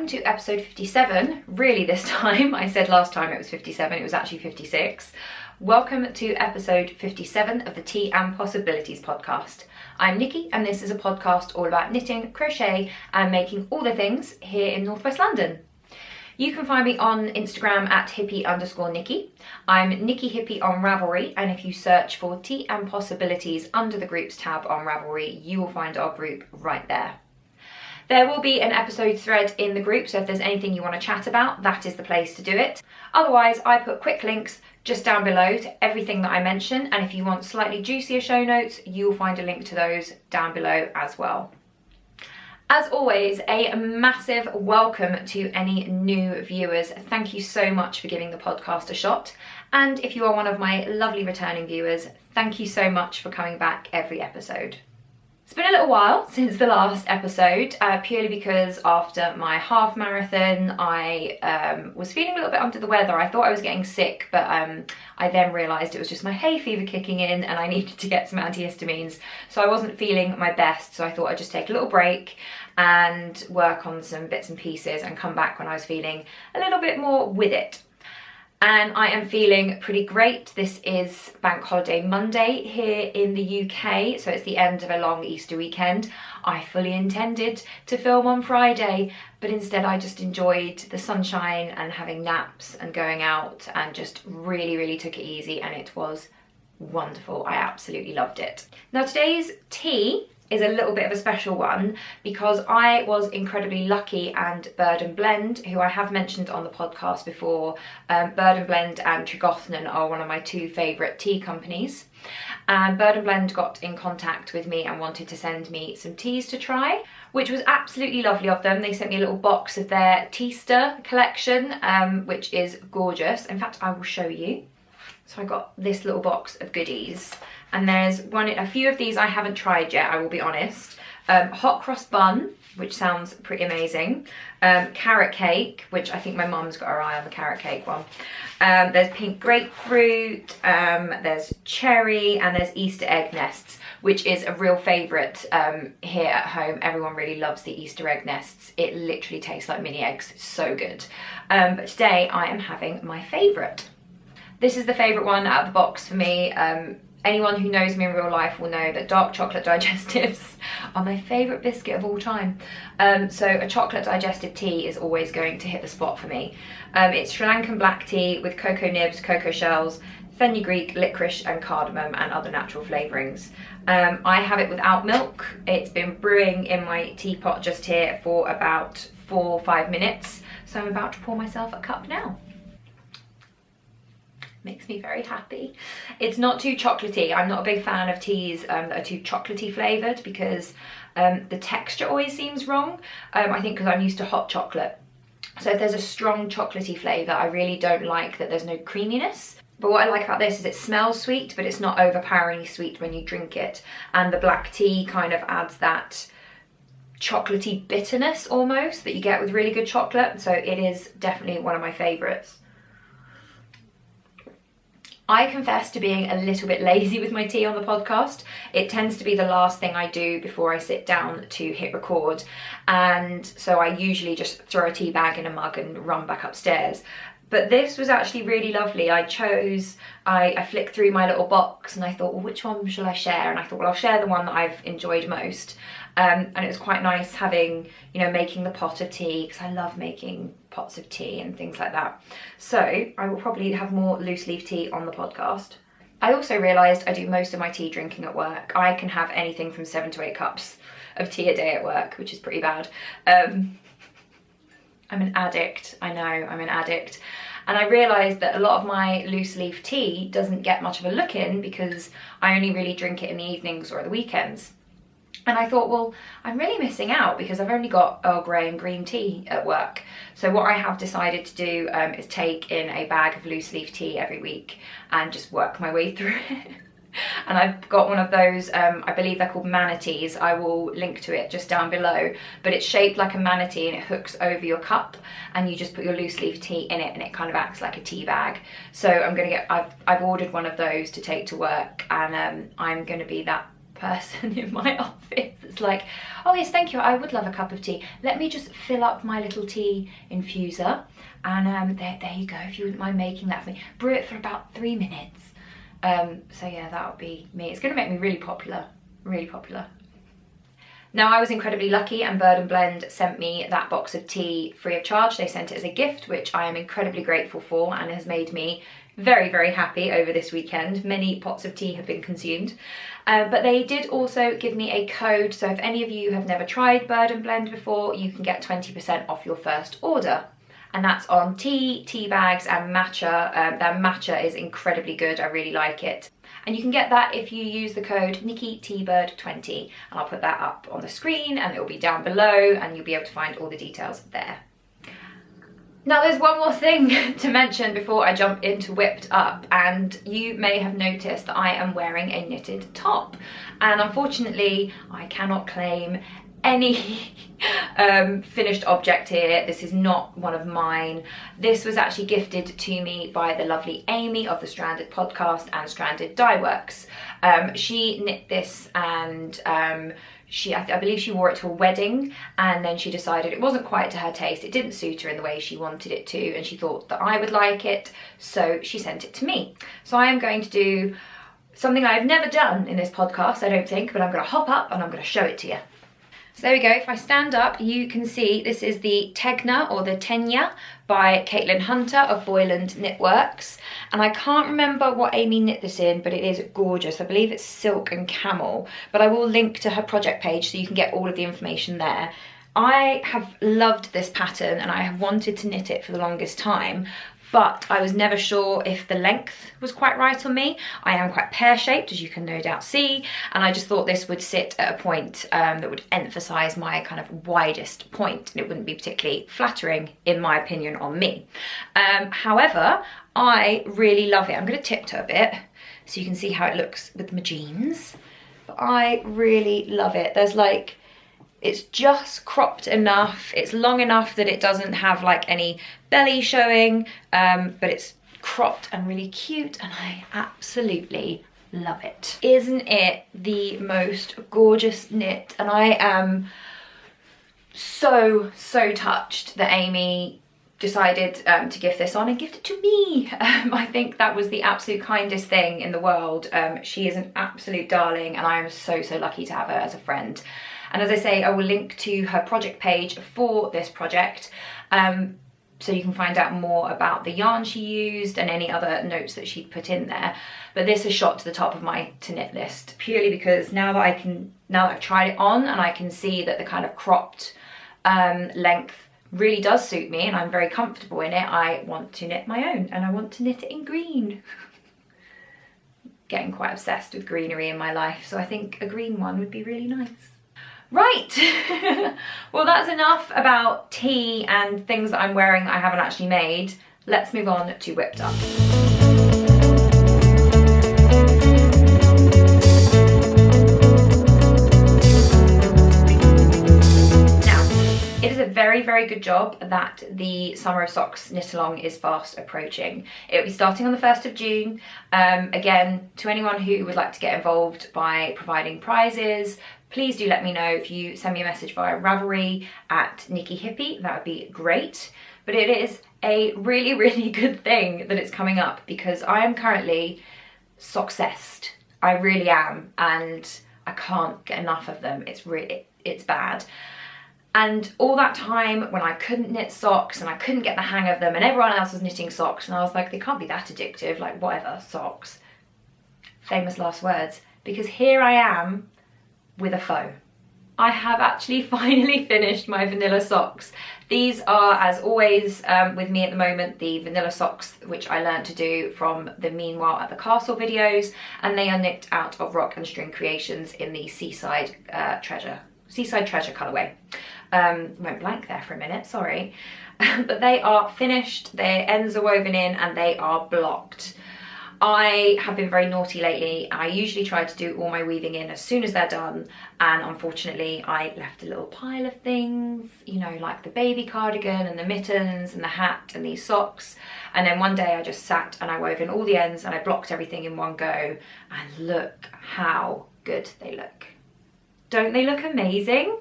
welcome to episode 57, really this time. I said last time it was 57, it was actually 56. Welcome to episode 57 of the Tea and Possibilities podcast. I'm Nikki and this is a podcast all about knitting, crochet and making all the things here in northwest London. You can find me on Instagram at hippie_Nikki. I'm Nikki Hippie on Ravelry, and if you search for Tea and Possibilities under the groups tab on Ravelry, you will find our group right there. There will be an episode thread in the group, so if there's anything you want to chat about, that is the place to do it. Otherwise, I put quick links just down below to everything that I mention, and if you want slightly juicier show notes, you'll find a link to those down below as well. As always, a massive welcome to any new viewers. Thank you so much for giving the podcast a shot. And if you are one of my lovely returning viewers, thank you so much for coming back every episode. It's been a little while since the last episode, purely because after my half marathon, I was feeling a little bit under the weather. I thought I was getting sick, but I then realised it was just my hay fever kicking in and I needed to get some antihistamines. So I wasn't feeling my best, so I thought I'd just take a little break and work on some bits and pieces and come back when I was feeling a little bit more with it. And I am feeling pretty great. This is Bank Holiday Monday here in the UK, so it's the end of a long Easter weekend. I fully intended to film on Friday, but instead I just enjoyed the sunshine and having naps and going out and just really took it easy, and it was wonderful. I absolutely loved it. Now today's tea is a little bit of a special one because I was incredibly lucky, and Bird & Blend, who I have mentioned on the podcast before, Bird & Blend and Tregothnan are one of my two favourite tea companies, and Bird & Blend got in contact with me and wanted to send me some teas to try, which was absolutely lovely of them. They sent me a little box of their Teaster collection, which is gorgeous. In fact, I will show you. So I got this little box of goodies, and there's a few of these I haven't tried yet, I will be honest. Hot cross bun, which sounds pretty amazing. Carrot cake, which I think my mum's got her eye on the carrot cake one. There's pink grapefruit, there's cherry, and there's Easter egg nests, which is a real favourite here at home. Everyone really loves the Easter egg nests. It literally tastes like mini eggs, it's so good. But today I am having my favourite. This is the favourite one out of the box for me. Anyone who knows me in real life will know that dark chocolate digestives are my favourite biscuit of all time. So a chocolate digestive tea is always going to hit the spot for me. It's Sri Lankan black tea with cocoa nibs, cocoa shells, fenugreek, licorice and cardamom and other natural flavourings. I have it without milk. It's been brewing in my teapot just here for about 4 or 5 minutes. So I'm about to pour myself a cup now. Makes me very happy. It's not too chocolatey. I'm not a big fan of teas that are too chocolatey flavoured because the texture always seems wrong. I think because I'm used to hot chocolate. So if there's a strong chocolatey flavour, I really don't like that there's no creaminess. But what I like about this is it smells sweet, but it's not overpoweringly sweet when you drink it. And the black tea kind of adds that chocolatey bitterness almost that you get with really good chocolate. So it is definitely one of my favourites. I confess to being a little bit lazy with my tea on the podcast. It tends to be the last thing I do before I sit down to hit record. And so I usually just throw a tea bag in a mug and run back upstairs. But this was actually really lovely. I flicked through my little box and I thought, well, which one shall I share? And I thought, well, I'll share the one that I've enjoyed most. And it was quite nice having, making the pot of tea, because I love making pots of tea and things like that. So I will probably have more loose leaf tea on the podcast. I also realised I do most of my tea drinking at work. I can have anything from 7 to 8 cups of tea a day at work, which is pretty bad. I'm an addict, I know, I'm an addict. And I realised that a lot of my loose leaf tea doesn't get much of a look in because I only really drink it in the evenings or at the weekends. And I thought, well, I'm really missing out because I've only got Earl Grey and green tea at work. So what I have decided to do is take in a bag of loose leaf tea every week and just work my way through it. And I've got one of those, I believe they're called manatees. I will link to it just down below, but it's shaped like a manatee and it hooks over your cup and you just put your loose leaf tea in it and it kind of acts like a tea bag. So I've ordered one of those to take to work, and I'm going to be that person in my office that's like, oh yes, thank you, I would love a cup of tea. Let me just fill up my little tea infuser, and there you go, if you wouldn't mind making that for me. Brew it for about 3 minutes. So yeah, that would be me. It's going to make me really popular, really popular. Now, I was incredibly lucky and Bird & Blend sent me that box of tea free of charge. They sent it as a gift, which I am incredibly grateful for and has made me very, very happy over this weekend. Many pots of tea have been consumed. But they did also give me a code, so if any of you have never tried Bird & Blend before, you can get 20% off your first order. And that's on tea, tea bags and matcha. Their matcha is incredibly good, I really like it. And you can get that if you use the code NikkiTBird20, and I'll put that up on the screen and it'll be down below and you'll be able to find all the details there. Now there's one more thing to mention before I jump into Whipped Up, and you may have noticed that I am wearing a knitted top, and unfortunately I cannot claim any finished object here. This is not one of mine. This was actually gifted to me by the lovely Amy of the Stranded podcast and Stranded Dye Works. She knit this, and I believe she wore it to a wedding, and then she decided it wasn't quite to her taste. It didn't suit her in the way she wanted it to, and she thought that I would like it, so she sent it to me. So I am going to do something I've never done in this podcast, I don't think, but I'm going to hop up and I'm going to show it to you. So there we go, if I stand up, you can see this is the Tegna, or the Tenya, by Caitlin Hunter of Boyland Knitworks. And I can't remember what Amy knit this in, but it is gorgeous. I believe it's silk and camel, but I will link to her project page so you can get all of the information there. I have loved this pattern and I have wanted to knit it for the longest time, but I was never sure if the length was quite right on me. I am quite pear-shaped, as you can no doubt see, and I just thought this would sit at a point that would emphasise my kind of widest point, and it wouldn't be particularly flattering, in my opinion, on me. However, I really love it. I'm going to tiptoe a bit so you can see how it looks with my jeans, but I really love it. There's like, it's just cropped enough, it's long enough that it doesn't have like any belly showing, but it's cropped and really cute, and I absolutely love it. Isn't it the most gorgeous knit? And I am so touched that Amy decided to gift this on and gift it to me. I think that was the absolute kindest thing in the world. She is an absolute darling, and I am so lucky to have her as a friend. And as I say, I will link to her project page for this project, so you can find out more about the yarn she used and any other notes that she'd put in there. But this is shot to the top of my to knit list, purely because now that I've tried it on and I can see that the kind of cropped length really does suit me and I'm very comfortable in it, I want to knit my own, and I want to knit it in green. Getting quite obsessed with greenery in my life, so I think a green one would be really nice. Right, well that's enough about tea and things that I'm wearing that I haven't actually made. Let's move on to Whipped Up. It is a very good job that the Summer of Socks knit-along is fast approaching. It will be starting on the 1st of June. Again, to anyone who would like to get involved by providing prizes, please do let me know. If you send me a message via Ravelry at Nikki Hippie, that would be great. But it is a really good thing that it's coming up, because I am currently socksessed. I really am, and I can't get enough of them. It's bad. And all that time when I couldn't knit socks and I couldn't get the hang of them and everyone else was knitting socks, and I was like, they can't be that addictive, like whatever, socks. Famous last words. Because here I am with a foe. I have actually finally finished my vanilla socks. These are, as always with me at the moment, the vanilla socks which I learned to do from the Meanwhile at the Castle videos, and they are knit out of Rock and String Creations in the Seaside Treasure colourway. Went blank there for a minute, sorry. But they are finished, their ends are woven in and they are blocked. I have been very naughty lately. I usually try to do all my weaving in as soon as they're done, and unfortunately I left a little pile of things, you know, like the baby cardigan and the mittens and the hat and these socks, and then one day I just sat and I wove in all the ends and I blocked everything in one go, and look how good they look. Don't they look amazing?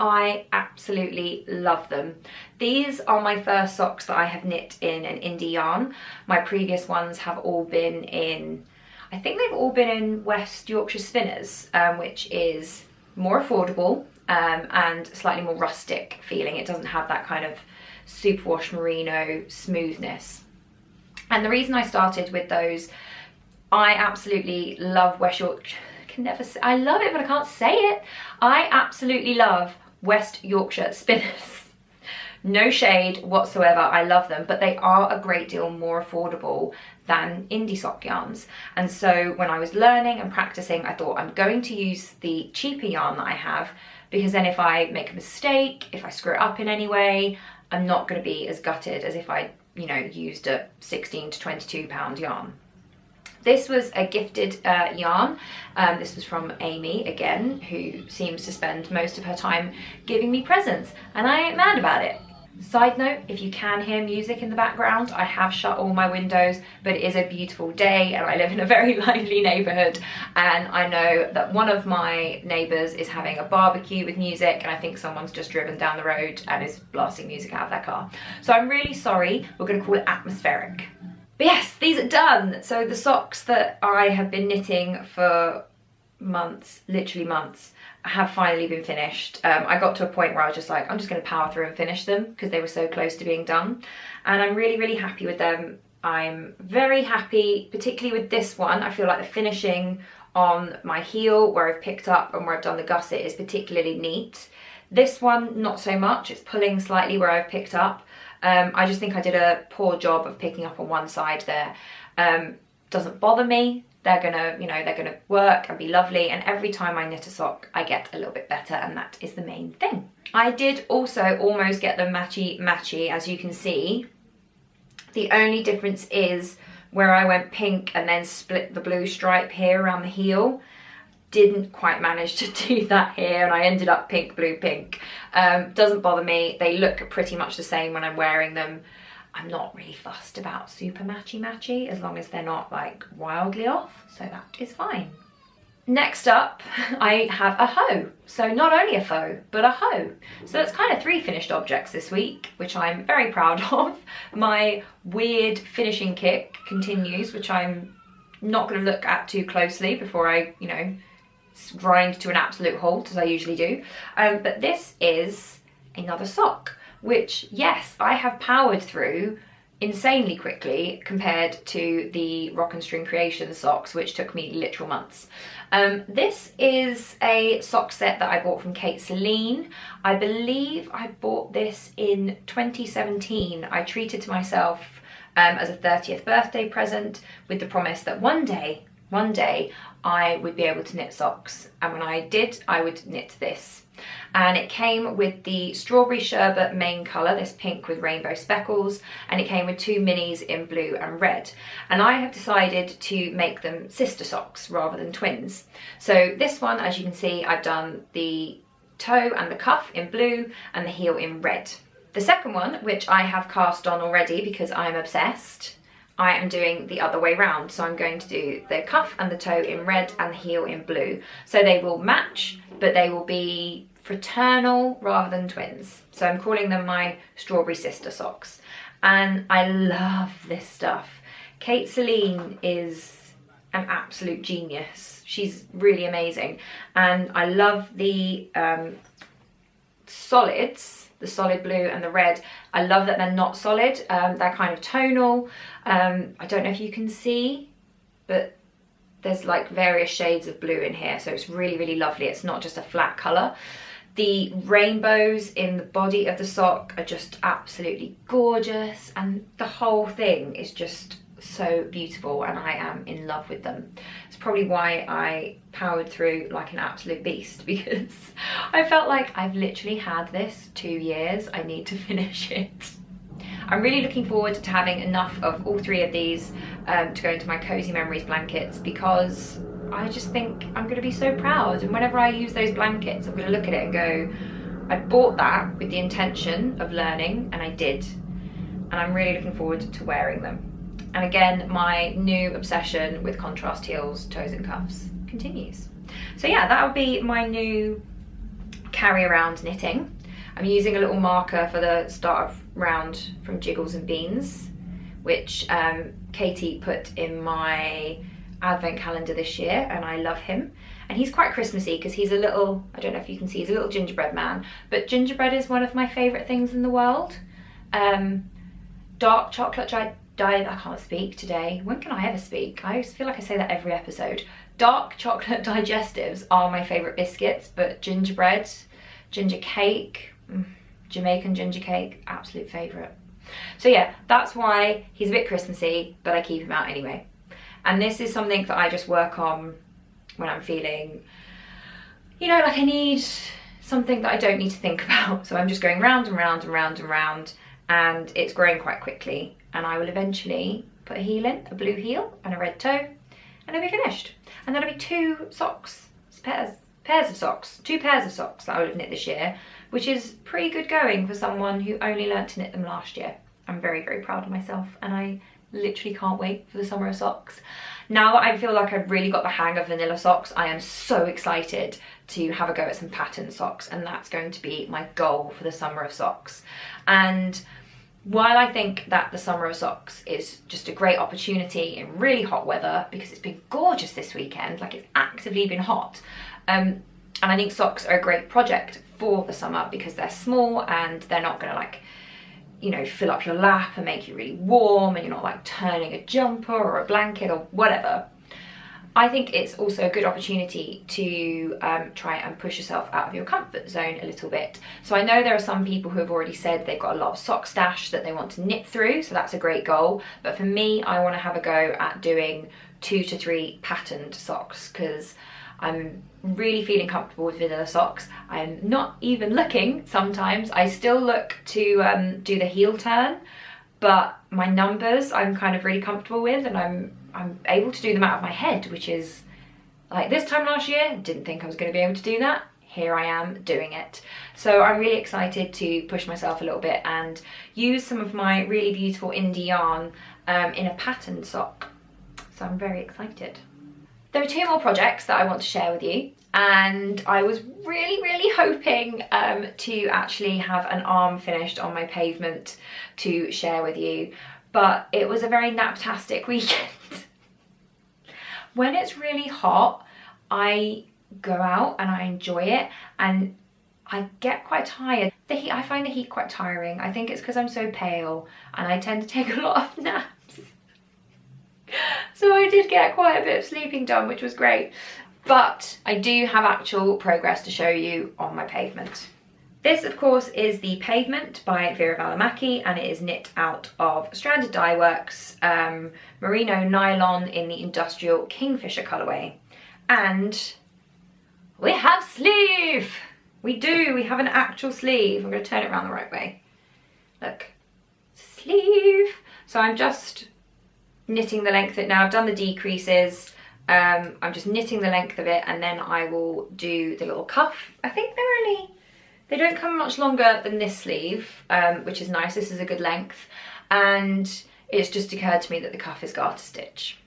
I absolutely love them. These are my first socks that I have knit in an indie yarn. My previous ones have all been in, I think they've all been in West Yorkshire Spinners, which is more affordable and slightly more rustic feeling. It doesn't have that kind of superwash merino smoothness. And the reason I started with those, I absolutely love West Yorkshire. I love it, but I can't say it. I absolutely love West Yorkshire Spinners. No shade whatsoever, I love them, but they are a great deal more affordable than indie sock yarns. And so when I was learning and practicing, I thought I'm going to use the cheaper yarn that I have, because then if I make a mistake, if I screw it up in any way, I'm not going to be as gutted as if I, you know, used a 16 to 22 pound yarn. This was a gifted yarn. This was from Amy, again, who seems to spend most of her time giving me presents, and I ain't mad about it. Side note, if you can hear music in the background, I have shut all my windows, but it is a beautiful day and I live in a very lively neighbourhood, and I know that one of my neighbours is having a barbecue with music, and I think someone's just driven down the road and is blasting music out of their car. So I'm really sorry, we're going to call it atmospheric. But yes, these are done. So the socks that I have been knitting for months, literally months, have finally been finished. I got to a point where I was just like, I'm just going to power through and finish them because they were so close to being done. And I'm really, really happy with them. I'm very happy, particularly with this one. I feel like the finishing on my heel where I've picked up and where I've done the gusset is particularly neat. This one, not so much. It's pulling slightly where I've picked up. I just think I did a poor job of picking up on one side there. Doesn't bother me. They're gonna, you know, they're gonna work and be lovely, and every time I knit a sock I get a little bit better, and that is the main thing. I did also almost get them matchy, as you can see. The only difference is where I went pink and then split the blue stripe here around the heel. Didn't quite manage to do that here, and I ended up pink, blue, pink. Doesn't bother me. They look pretty much the same when I'm wearing them. I'm not really fussed about super matchy as long as they're not like wildly off, so that is fine. Next up, I have a hoe. So not only a faux, but a hoe. So it's kind of 3 finished objects this week, which I'm very proud of. My weird finishing kick continues, which I'm not going to look at too closely before I, you know, grind to an absolute halt as I usually do. But this is another sock, which, yes, I have powered through insanely quickly compared to the Rock and String Creations socks, which took me literal months. This is a sock set that I bought from Kate Celine. I believe I bought this in 2017. I treated to myself as a 30th birthday present with the promise that one day I would be able to knit socks, and when I did, I would knit this. And it came with the strawberry sherbet main colour, this pink with rainbow speckles, and it came with 2 minis in blue and red. And I have decided to make them sister socks rather than twins. So this one, as you can see, I've done the toe and the cuff in blue and the heel in red. The second one, which I have cast on already because I'm obsessed, I am doing the other way round. So I'm going to do the cuff and the toe in red and the heel in blue. So they will match, but they will be fraternal rather than twins. So I'm calling them my strawberry sister socks. And I love this stuff. Kate Celine is an absolute genius. She's really amazing. And I love the solids, the solid blue and the red. I love that they're not solid. They're kind of tonal. I don't know if you can see, but there's like various shades of blue in here. So it's really, really lovely. It's not just a flat colour. The rainbows in the body of the sock are just absolutely gorgeous. And the whole thing is just so beautiful, and I am in love with them. It's probably why I powered through like an absolute beast, because I felt like I've literally had this 2 years. I need to finish it. I'm really looking forward to having enough of all 3 of these to go into my Cozy Memories blankets, because I just think I'm going to be so proud. And whenever I use those blankets, I'm going to look at it and go, I bought that with the intention of learning, and I did. And I'm really looking forward to wearing them. And again, my new obsession with contrast heels, toes and cuffs continues. So yeah, that'll be my new carry around knitting. I'm using a little marker for the start of round from Jiggles and Beans, which Katie put in my advent calendar this year, and I love him. And he's quite Christmassy because he's a little, I don't know if you can see, he's a little gingerbread man, but gingerbread is one of my favourite things in the world. Dark chocolate I can't speak today. When can I ever speak? I feel like I say that every episode. Dark chocolate digestives are my favourite biscuits, but gingerbread, ginger cake, Jamaican ginger cake, absolute favourite. So yeah, that's why he's a bit Christmassy, but I keep him out anyway. And this is something that I just work on when I'm feeling, you know, like I need something that I don't need to think about. So I'm just going round and round and round and round, and it's growing quite quickly. And I will eventually put a heel in, a blue heel and a red toe, and it'll be finished. And that'll be two socks, pairs of socks, 2 pairs of socks that I would have knit this year, which is pretty good going for someone who only learnt to knit them last year. I'm very, very proud of myself, and I literally can't wait for the summer of socks. Now that I feel like I've really got the hang of vanilla socks, I am so excited to have a go at some pattern socks, and that's going to be my goal for the summer of socks. And while I think that the summer of socks is just a great opportunity in really hot weather, because it's been gorgeous this weekend, like it's actively been hot, and I think socks are a great project for the summer because they're small and they're not gonna, like, you know, fill up your lap and make you really warm, and you're not like turning a jumper or a blanket or whatever. I think it's also a good opportunity to try and push yourself out of your comfort zone a little bit. So I know there are some people who have already said they've got a lot of sock stash that they want to knit through, so that's a great goal. But for me, I want to have a go at doing 2 to 3 patterned socks, because I'm really feeling comfortable with vanilla socks. I'm not even looking sometimes. I still look to do the heel turn, but my numbers I'm kind of really comfortable with, and I'm able to do them out of my head, which is like, this time last year, didn't think I was going to be able to do that. Here I am doing it. So I'm really excited to push myself a little bit and use some of my really beautiful indie yarn in a patterned sock. So I'm very excited. There are 2 more projects that I want to share with you, and I was really hoping to actually have an arm finished on my pavement to share with you, but it was a very naptastic weekend. When it's really hot, I go out and I enjoy it, and I get quite tired. The heat, I find the heat quite tiring. I think it's because I'm so pale and I tend to take a lot of naps. So I did get quite a bit of sleeping done, which was great. But I do have actual progress to show you on my pavement. This, of course, is the Pavement by Vera Valimaki, and it is knit out of Stranded Dye Works merino nylon in the industrial Kingfisher colourway. And we have sleeve! We do, we have an actual sleeve. I'm going to turn it around the right way. Look, sleeve. So I'm just knitting the length of it now. I've done the decreases. I'm just knitting the length of it, and then I will do the little cuff. I think they don't come much longer than this sleeve, which is nice. This is a good length, and it's just occurred to me that the cuff is garter stitch.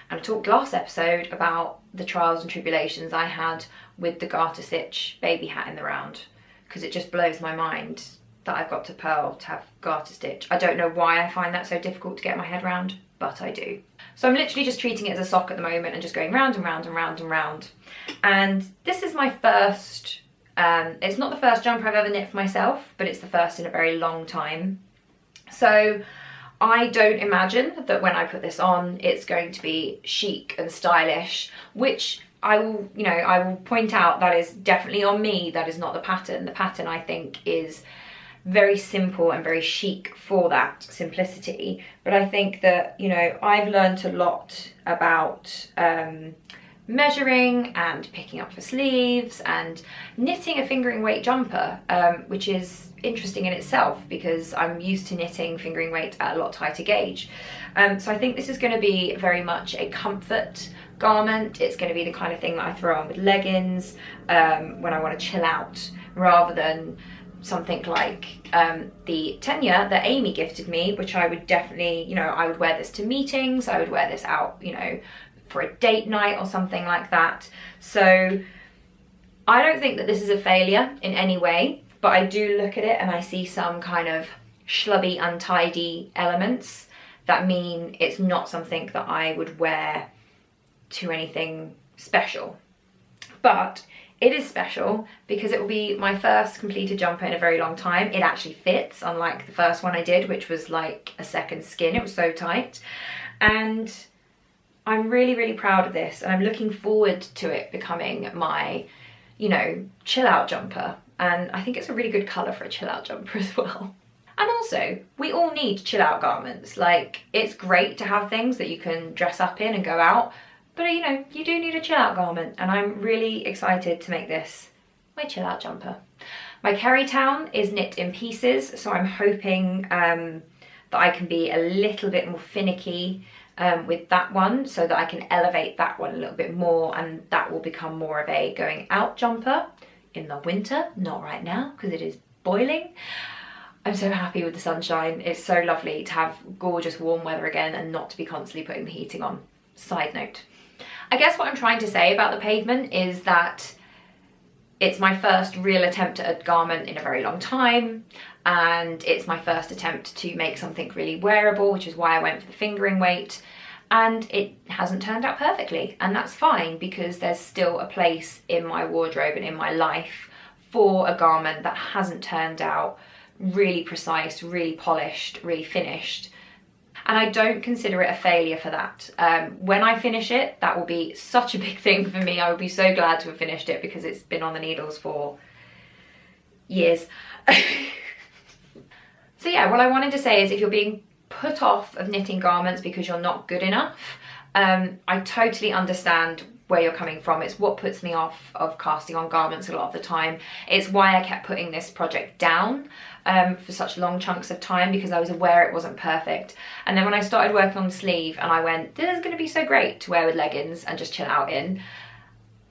And I talked last episode about the trials and tribulations I had with the garter stitch baby hat in the round, because it just blows my mind that I've got to purl to have garter stitch. I don't know why I find that so difficult to get my head around, but I do. So I'm literally just treating it as a sock at the moment and just going round and round and round and round. And this is my first, it's not the first jumper I've ever knit for myself, but it's the first in a very long time. So I don't imagine that when I put this on, it's going to be chic and stylish, which I will, you know, I will point out that is definitely on me. That is not the pattern. The pattern, I think, is very simple and very chic for that simplicity. But I think that, you know, I've learned a lot about measuring and picking up for sleeves and knitting a fingering weight jumper, which is interesting in itself because I'm used to knitting fingering weight at a lot tighter gauge. So I think this is going to be very much a comfort garment. It's going to be the kind of thing that I throw on with leggings when I want to chill out, rather than something like the tenure that Amy gifted me, which I would definitely, you know, I would wear this to meetings, I would wear this out, you know, for a date night or something like that. So I don't think that this is a failure in any way, but I do look at it and I see some kind of schlubby, untidy elements that mean it's not something that I would wear to anything special. But it is special because it will be my first completed jumper in a very long time. It actually fits, unlike the first one I did, which was like a second skin. It was so tight. And I'm really, really proud of this, and I'm looking forward to it becoming my, you know, chill out jumper. And I think it's a really good colour for a chill out jumper as well. And also, we all need chill out garments. Like, it's great to have things that you can dress up in and go out, but you know, you do need a chill out garment, and I'm really excited to make this my chill out jumper. My Kerry Town is knit in pieces, so I'm hoping that I can be a little bit more finicky with that one, so that I can elevate that one a little bit more, and that will become more of a going out jumper in the winter, not right now because it is boiling. I'm so happy with the sunshine. It's so lovely to have gorgeous warm weather again and not to be constantly putting the heating on. Side note. I guess what I'm trying to say about the pavement is that it's my first real attempt at a garment in a very long time, and it's my first attempt to make something really wearable, which is why I went for the fingering weight, and it hasn't turned out perfectly, and that's fine because there's still a place in my wardrobe and in my life for a garment that hasn't turned out really precise, really polished, really finished. And I don't consider it a failure for that. When I finish it, that will be such a big thing for me. I would be so glad to have finished it because it's been on the needles for years. So yeah, what I wanted to say is if you're being put off of knitting garments because you're not good enough, I totally understand where you're coming from. It's what puts me off of casting on garments a lot of the time. It's why I kept putting this project down for such long chunks of time, because I was aware it wasn't perfect. And then when I started working on the sleeve and I went, this is going to be so great to wear with leggings and just chill out in,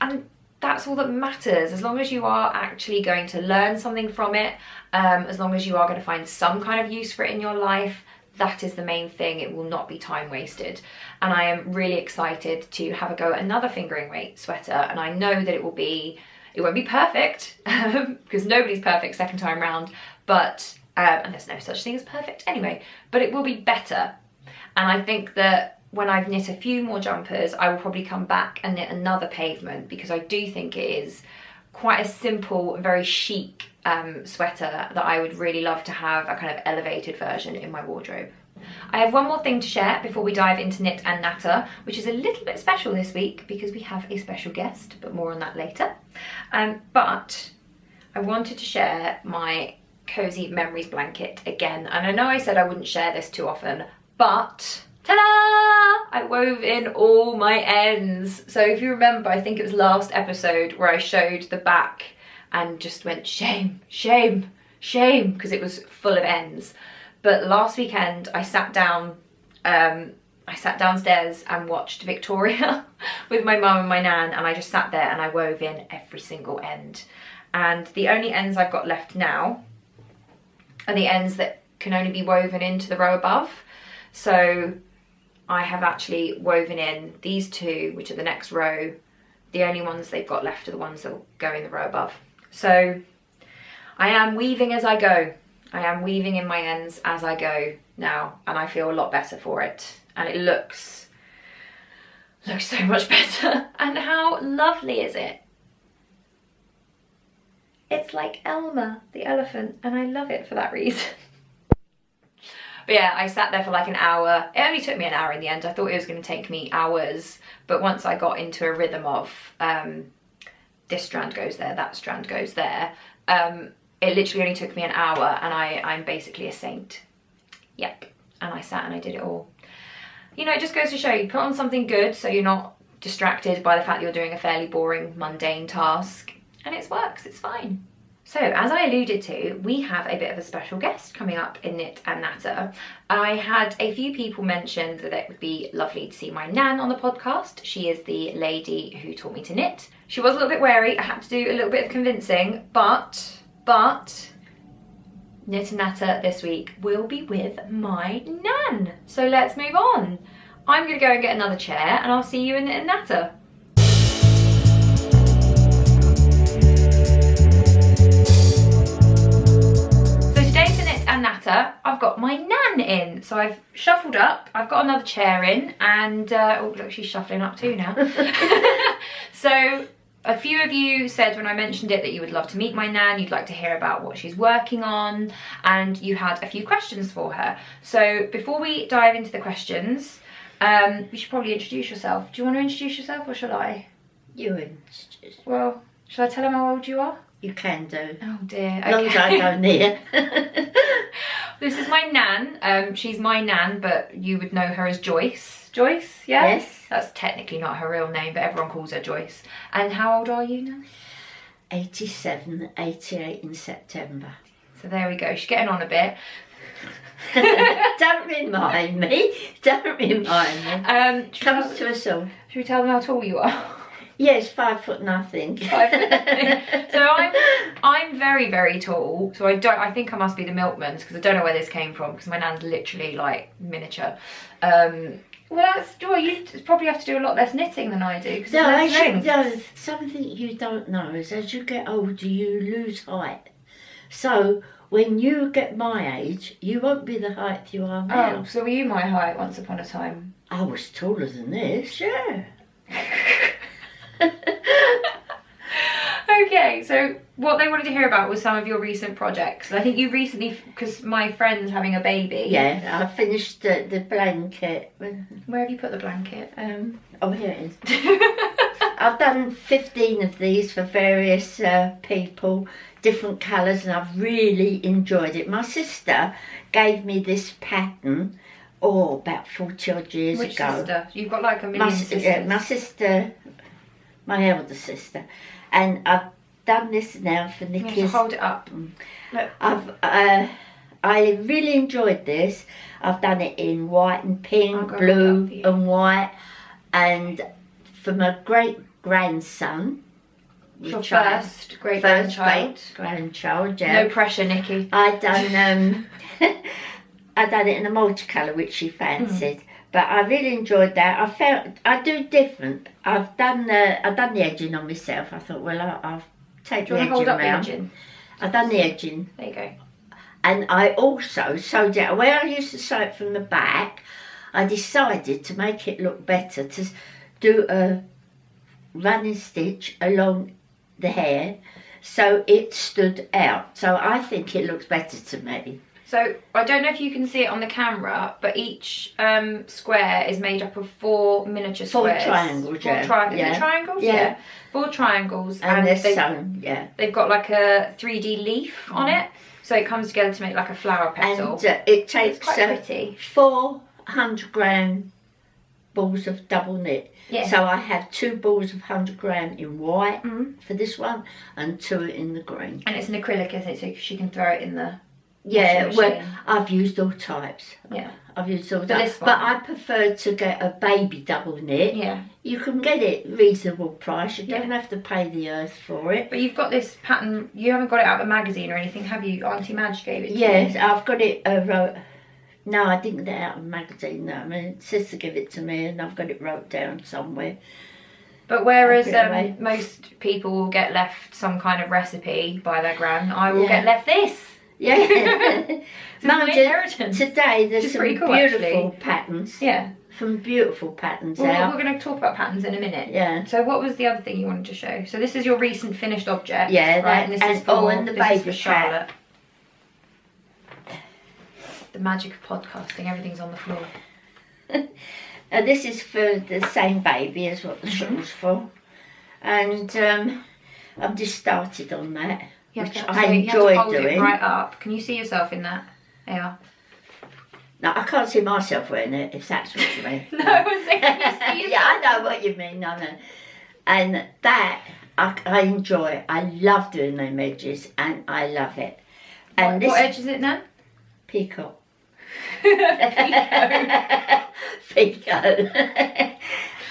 and that's all that matters. As long as you are actually going to learn something from it, as long as you are going to find some kind of use for it in your life, that is the main thing. It will not be time wasted. And I am really excited to have a go at another fingering weight sweater, and I know that it won't be perfect because nobody's perfect second time round, but and there's no such thing as perfect anyway, but it will be better. And I think that when I've knit a few more jumpers, I will probably come back and knit another pavement, because I do think it is quite a simple, very chic sweater that I would really love to have a kind of elevated version in my wardrobe. I have one more thing to share before we dive into knit and natter, which is a little bit special this week because we have a special guest, but more on that later. But I wanted to share my Cozy Memories blanket again, and I know I said I wouldn't share this too often, but ta-da! I wove in all my ends. So if you remember, I think it was last episode where I showed the back and just went shame, shame, shame, because it was full of ends. But last weekend I sat downstairs and watched Victoria with my mum and my nan, and I just sat there and I wove in every single end. And the only ends I've got left now are the ends that can only be woven into the row above. So I have actually woven in these two, which are the next row. The only ones they've got left are the ones that will go in the row above. So I am weaving as I go. I am weaving in my ends as I go now, and I feel a lot better for it. And it looks so much better. And how lovely is it? It's like Elmer the elephant, and I love it for that reason. But yeah, I sat there for like an hour. It only took me an hour in the end. I thought it was going to take me hours, but once I got into a rhythm of this strand goes there, that strand goes there, it literally only took me an hour, and I'm basically a saint. Yep. And I sat and I did it all. You know, it just goes to show you, put on something good so you're not distracted by the fact that you're doing a fairly boring, mundane task, and it works, it's fine. So, as I alluded to, we have a bit of a special guest coming up in Knit and Natter. I had a few people mention that it would be lovely to see my nan on the podcast. She is the lady who taught me to knit. She was a little bit wary. I had to do a little bit of convincing, but Knit and Natter this week will be with my nan. So let's move on. I'm going to go and get another chair and I'll see you in natter. So today for knit and natter, I've got my nan in. So I've shuffled up, I've got another chair in, and oh look, she's shuffling up too now. So a few of you said when I mentioned it that you would love to meet my nan, you'd like to hear about what she's working on, and you had a few questions for her. So before we dive into the questions, you should probably introduce yourself. Do you want to introduce yourself or shall I? You introduce. Well, shall I tell them how old you are? You can do. Oh dear. As long as I go near. This is my nan. She's my nan, but you would know her as Joyce. Joyce, yeah? Yes. That's technically not her real name, but everyone calls her Joyce. And how old are you now? 87, 88 in September. So there we go. She's getting on a bit. Don't remind me. Don't remind me. Comes to us all. Should we tell them how tall you are? Yes, 5 foot nothing. 5 foot nothing. So I'm very, very tall. So I think I must be the milkman's, because I don't know where this came from, because my nan's literally like miniature. Well, that's Joy. You probably have to do a lot less knitting than I do. No, something you don't know is as you get older, you lose height. So when you get my age, you won't be the height you are now. Oh, so were you my height once upon a time? I was taller than this, yeah. Okay, so what they wanted to hear about was some of your recent projects. I think you recently, because my friend's having a baby. Yeah, I finished the blanket. Where have you put the blanket? Oh, here it is. I've done 15 of these for various people, different colours, and I've really enjoyed it. My sister gave me this pattern, about 40 odd years Which ago. sister? You've got like a million sisters. My sister, my elder sister. And I've done this now for Nikki's. You have to hold it up. Look. I really enjoyed this. I've done it in white and pink, blue and white. And for my great grandson, your first great grandchild. Yeah. No pressure, Nikki. I done it in a multicolour, which she fancied. But I really enjoyed that. I felt I do different. I've done the edging on myself. I thought, well, I'll take the edging hold up round. the edging? I've done the edging. There you go. And I also sewed it. Where I used to sew it from the back, I decided to make it look better, to do a running stitch along the hair so it stood out. So I think it looks better to me. So I don't know if you can see it on the camera, but each square is made up of 4 miniature squares. 4 triangles, Is it triangles? Yeah. 4 triangles. And they're sewn, yeah. They've got like a 3D leaf on it, so it comes together to make like a flower petal. And it takes quite pretty. 400 gram balls of double knit. Yeah. So I have 2 balls of 100 gram in white for this one, and 2 in the green. And it's an acrylic, isn't it? So she can throw it in the... Yeah, well, I've used all types. Yeah. I've used all For types. this one. But I prefer to get a baby double knit. Yeah. You can get it reasonable price. You don't have to pay the earth for it. But you've got this pattern, you haven't got it out of a magazine or anything, have you? Auntie Madge gave it to you? Yes, I've got it no, I didn't get it out of a magazine. No, I mean, sister gave it to me and I've got it wrote down somewhere. But whereas most people will get left some kind of recipe by their gran, I will get left this. Yeah. It's my inheritance. Today there's some pretty cool, beautiful actually. patterns. Yeah. Some beautiful patterns Well, out. we're going to talk about patterns in a minute. Yeah. So what was the other thing you wanted to show? So this is your recent finished object. Yeah, right? And this is for, and the this baby is for Charlotte. The magic of podcasting, everything's on the floor. This is for the same baby as what the shawl's for. And I've just started on that. Which I enjoy doing. It right up. Can you see yourself in that? Yeah. No, I can't see myself wearing it, if that's what you mean. No, I'm saying can you see yourself? Yeah, I know what you mean. No. And that I enjoy. I love doing them edges, and I love it. And what edge is it now? Peacock. Pico.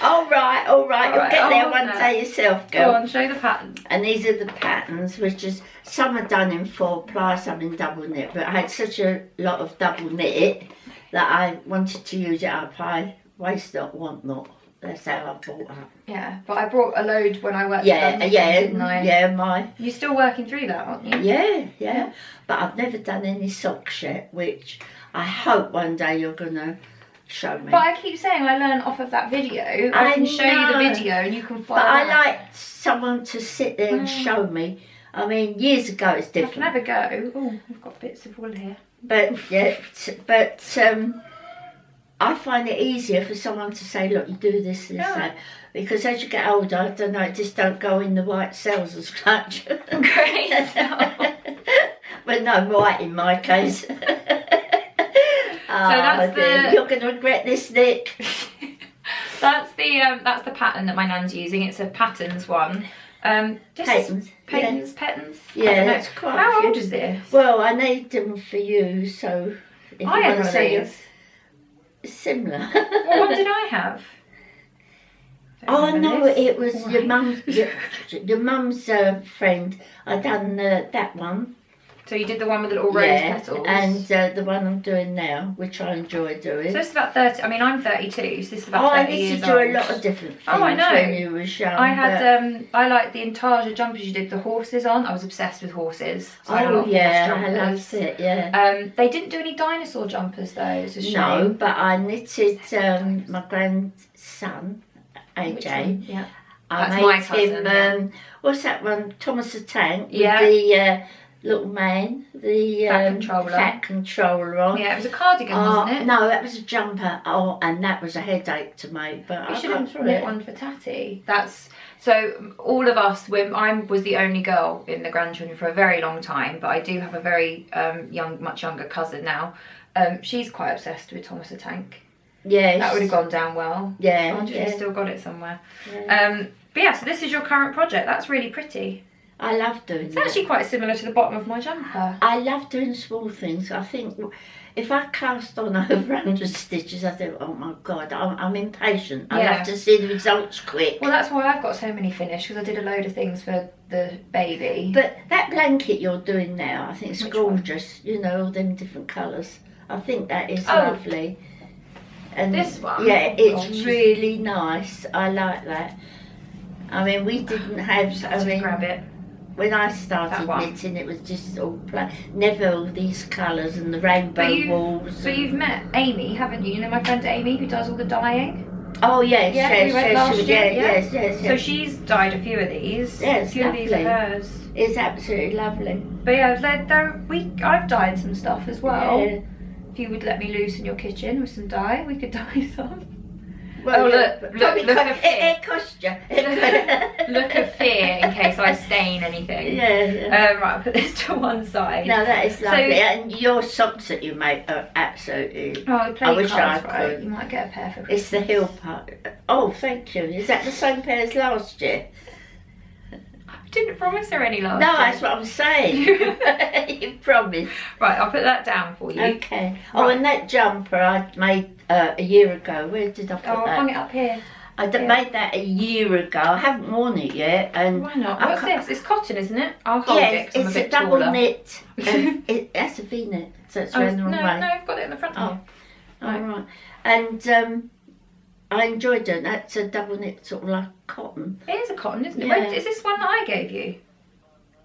All right. You'll get there one day yourself, girl. Go on, show the pattern. And these are the patterns, which is, some are done in 4-ply, some in double knit, but I had such a lot of double knit that I wanted to use it up. I waste not, want not. That's how I brought up. Yeah, but I brought a load when I worked Yeah, at yeah, didn't I? yeah, You're still working through that, aren't you? yeah. But I've never done any socks yet, which I hope one day you're going to show me. But I keep saying I learn off of that video. I can show you the video and you can follow. But I that. like someone to sit there and show me. I mean, years ago it's different. I can have a go. Oh, I've got bits of wool here. But I find it easier for someone to say, look, you do this, that. Because as you get older, I don't know, it just don't go in the white cells as much. Great. But no, white in my case. So that's you're going to regret this, Nick. That's the pattern that my nan's using. It's a patterns one. Patterns. Patterns. Yeah, that's quite. How old is this? Well, I need them for you, so if I you had want to one of say these. it's similar. What one did I have? Oh no, this. it was All your right. mum's your mum's friend. I done that one. So you did the one with the little rose petals. And the one I'm doing now, which I enjoy doing. So it's about 30. I mean, I'm 32, so this is about 30 I used years to do old. a lot of different things I know. when you was young. I had I liked the intarsia jumpers you did the horses on. I was obsessed with horses. So I had a lot of horse I jumpers. loved it. Yeah. They didn't do any dinosaur jumpers though. It's a shame. No, but I knitted my grandson, AJ. Yeah. I That's made my cousin, him. What's that one? Thomas the Tank. Yeah. With the little man, the Fat controller on. Yeah, it was a cardigan, wasn't it? No, that was a jumper. Oh, and that was a headache to make. But We I should got have through knit it. one for Tatty. That's so. All of us. I was the only girl in the grandchildren for a very long time, but I do have a very much younger cousin now. She's quite obsessed with Thomas the Tank. Yes. That would have gone down well. Yeah. I wonder if you've still got it somewhere. Yeah. But yeah, so this is your current project. That's really pretty. I love doing It's that. actually quite similar to the bottom of my jumper. I love doing small things. I think if I cast on over 100 stitches, I think, oh my God, I'm impatient. I Yeah. love to see the results quick. Well, that's why I've got so many finished, because I did a load of things for the baby. But that blanket you're doing now, I think it's Which gorgeous. You know, all them different colours. I think that is Oh. lovely. And This one? Yeah, it's Gorgeous. really nice. I like that. I mean, we didn't have. Had to grab it. When I That started one. knitting, it was just all plain. Never all these colours and the rainbow walls. So you've met Amy, haven't you? You know my friend Amy, who does all the dyeing? Oh yes, Yeah, we went last year, yeah. yes. So she's dyed a few of these. Yeah, a it's few of these are lovely. hers. It's absolutely lovely. But yeah, I've dyed some stuff as well. Yeah. If you would let me loose in your kitchen with some dye, we could dye some. Well, Oh, look at it cost you. Look at fear in case I stain anything. Yeah. Right, I'll put this to one side. No, that is lovely. So- And your socks that you make are absolutely. Oh, play I wish cards, I right? could. You might get a pair for It's Christmas. the heel part. Oh, thank you. Is that the same pair as last year? I didn't promise her any last No, year. that's what I'm saying. You promised. Right, I'll put that down for you. Okay. Oh, Right. and that jumper I made a year ago. Where did I put Oh, I'll that? hang it up here. I Yeah. made that a year ago. I haven't worn it yet, and Why not? I What's can't- this? It's cotton, isn't it? I'll hold it Yeah, 'cause I'm a it's bit a double taller. knit. That's a V-knit, so it's Oh, round the wrong no, way. I've got it in the front Oh. here. All right. And I enjoyed doing that. It's a double knit, sort of like cotton. It is a cotton, isn't it? Yeah. Wait, is this one that I gave you?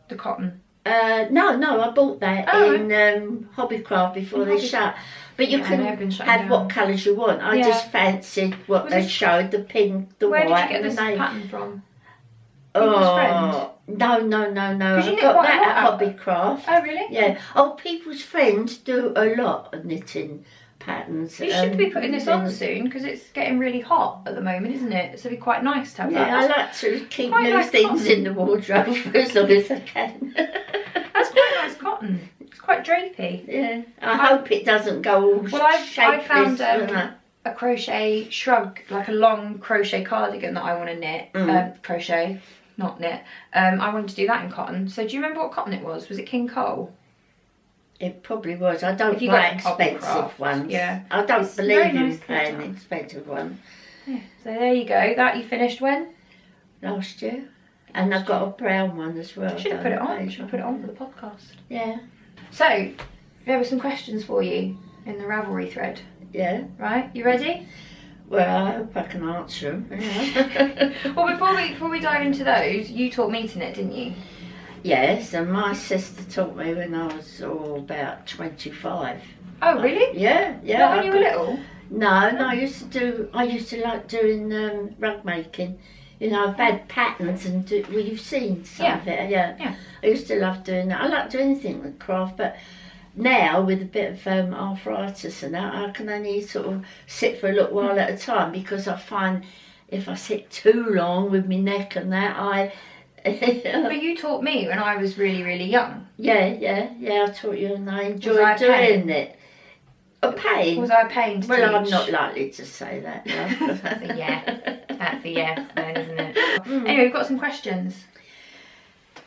The cotton. No, I bought that Oh, in Hobbycraft before In they Hobby- shut. But you Yeah, can they've been shutting have down. what colours you want. I Yeah. just fancied what Was they this- showed, the pink, the Where white, did you get and this the navy. pattern from? People's Oh, no. Because you I knit got quite a that lot at out. Hobbycraft. Oh, really? Yeah. Oh, People's Friends do a lot of knitting patterns. You should be putting this on soon because it's getting really hot at the moment, isn't it? So it'd be quite nice to have Yeah, I that. like to keep quite new nice things cotton. in the wardrobe for as long as I can. That's quite nice cotton. It's quite drapey. Yeah. I hope it doesn't go all Well, I shapeless. found doesn't it? a crochet shrug, like a long crochet cardigan that I want to knit. Crochet, not knit. I wanted to do that in cotton. So do you remember what cotton it was? Was it King Cole? It probably was. I don't If you buy got Hobbycraft, expensive ones. yeah. I don't It's believe very in nice paying cotton. expensive ones. Yeah. So there you go. That you finished when? Last year. And I've got a brown one as well. Should have put it on. Don't Should have put it on for the podcast. Yeah. So there were some questions for you in the Ravelry thread. Yeah. Right? You ready? Well, I hope I can answer them. Yeah. Well, before we dive into those, you taught me to knit, didn't you? Yes, and my sister taught me when I was about 25. Oh, really? Yeah. Not when you were little? No, I used to like doing rug making. You know, I've had patterns and you've seen some of it. Yeah. I used to love doing that. I like doing anything with craft, but now with a bit of arthritis and that, I can only sort of sit for a little while at a time, because I find if I sit too long with my neck and that, But you taught me when I was really, really young. Yeah, I taught you and I enjoyed doing it. A pain? Was I a pain to teach? Well, I'm not likely to say that. No. That's a yes. That's a yes then, isn't it? Anyway, we've got some questions.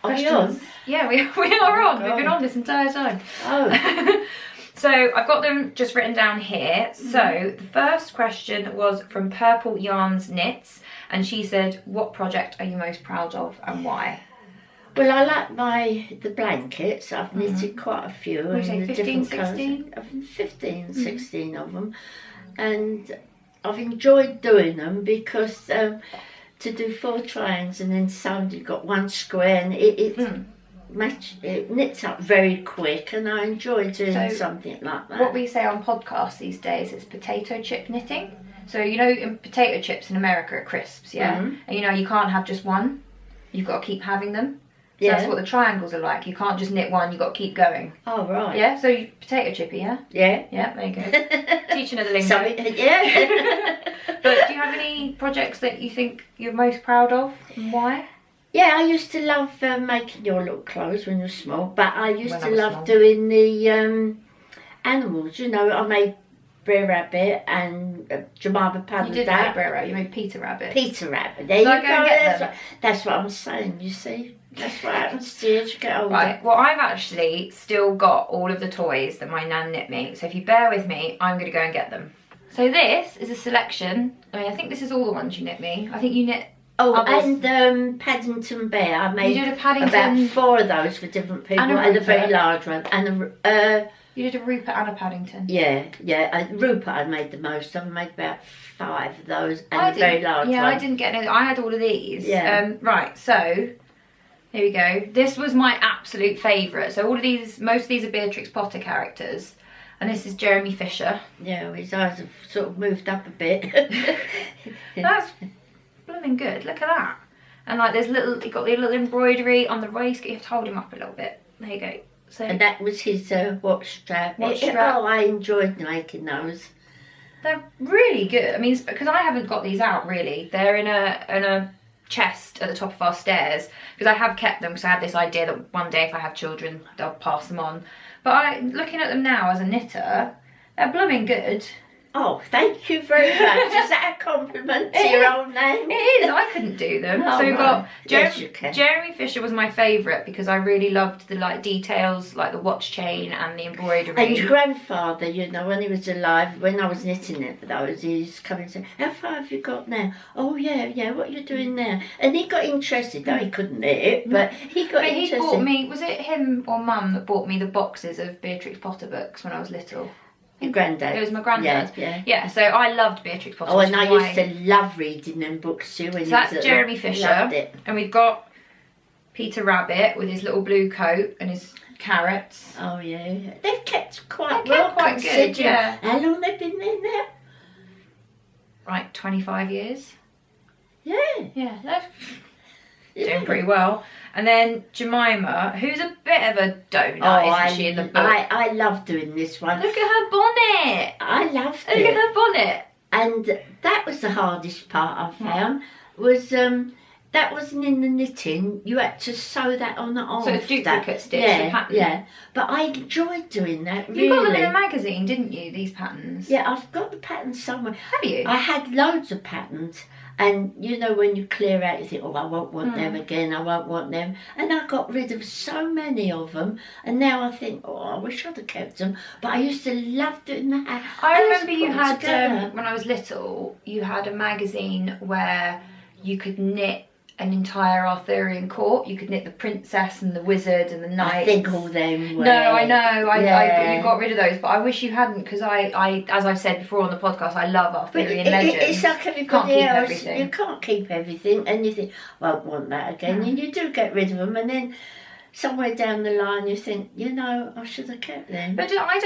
Are we on? Yeah, we are on. Oh, we've been on this entire time. Oh. So I've got them just written down here. So the first question was from Purple Yarns Knits, and she said, what project are you most proud of and why? Well, I like the blankets. I've knitted quite a few. Would you say 15, different 16? Colours. 15, 16 of them. And I've enjoyed doing them because to do 4 triangles and then suddenly you've got 1 square, and it knits up very quick, and I enjoy doing something like that. What we say on podcasts these days is potato chip knitting. So you know, in potato chips in America are crisps, yeah? And you know, you can't have just one. You've got to keep having them. So that's what the triangles are like. You can't just knit one, you've got to keep going. Oh, right. Yeah, so potato chippy, yeah? Yeah. Yeah, there you go. Teaching her the lingo. Yeah. But do you have any projects that you think you're most proud of, and why? Yeah, I used to love making your little clothes when you were small, but I used to love small. doing the animals. You know, I made Brer Rabbit and Jemima Puddle. You did make Brer Rabbit, you made Peter Rabbit. Peter Rabbit, there you go. That's what I'm saying, you see. That's what happens to you as you get older. Right, well, I've actually still got all of the toys that my nan knit me, so if you bear with me, I'm going to go and get them. So this is a selection. I think this is all the ones you knit me. I think you knit... Oh, others. and Paddington Bear. I made You did a Paddington... about 4 of those for different people, and a very large one. And you did a Rupert and a Paddington. Yeah. Rupert I made the most. I made about 5 of those, and a very large one. Yeah, I didn't get any. I had all of these. Yeah. Right, so... Here we go. This was my absolute favourite. So all of these, most of these are Beatrix Potter characters. And this is Jeremy Fisher. Yeah, his eyes have sort of moved up a bit. That's blooming good. Look at that. And like there's you've got the little embroidery on the waist. You have to hold him up a little bit. There you go. So and that was his watch strap. strap. Oh, I enjoyed making those. They're really good. I mean, because I haven't got these out really. They're in a chest at the top of our stairs, because I have kept them because I have this idea that one day if I have children they'll pass them on. But looking at them now as a knitter, they're blooming good. Oh, thank you very much. Is that a compliment to your own name? It is. I couldn't do them. Oh, so we've got yes, you can. Jeremy Fisher was my favourite because I really loved the details, like the watch chain and the embroidery. And your grandfather, you know, when he was alive, when I was knitting it for those, he used to come and say, "How far have you got now?" "Oh yeah, what are you doing now?" And he got interested. Though he couldn't knit it, but he got interested. He bought me. Was it him or Mum that bought me the boxes of Beatrix Potter books when I was little? Your granddad. It was my granddad. Yeah. So I loved Beatrix Potter. Oh, and I used to love reading them books too. When so that's Jeremy Fisher. Loved it. And we've got Peter Rabbit with his little blue coat and his carrots. Oh yeah, they've kept quite quite good. Yeah. How long they've been there now? Right, 25 years. Yeah. Yeah, they're doing pretty well. And then Jemima, who's a bit of a donut, isn't she, in the book? I love doing this one. Look at her bonnet. I loved it. Look at her bonnet. And that was the hardest part I found, was that wasn't in the knitting. You had to sew that on after. So it's duplicate stitch, the pattern. Yeah. But I enjoyed doing that, really. You got them in a magazine, didn't you, these patterns? Yeah, I've got the patterns somewhere. Have you? I had loads of patterns. And you know, when you clear out, you think, oh, I won't want them again, I won't want them. And I got rid of so many of them. And now I think, oh, I wish I'd have kept them. But I used to love doing that. I remember you had, when I was little, you had a magazine where you could knit an entire Arthurian court. You could knit the princess and the wizard and the knight. I think all them were. No, I know. You got rid of those, but I wish you hadn't, because I, as I've said before on the podcast, I love Arthurian legends. It's like everybody Can't keep else. everything. You can't keep everything, and you think, well, I won't want that again, and you do get rid of them, and then somewhere down the line you think, I should have kept them. But I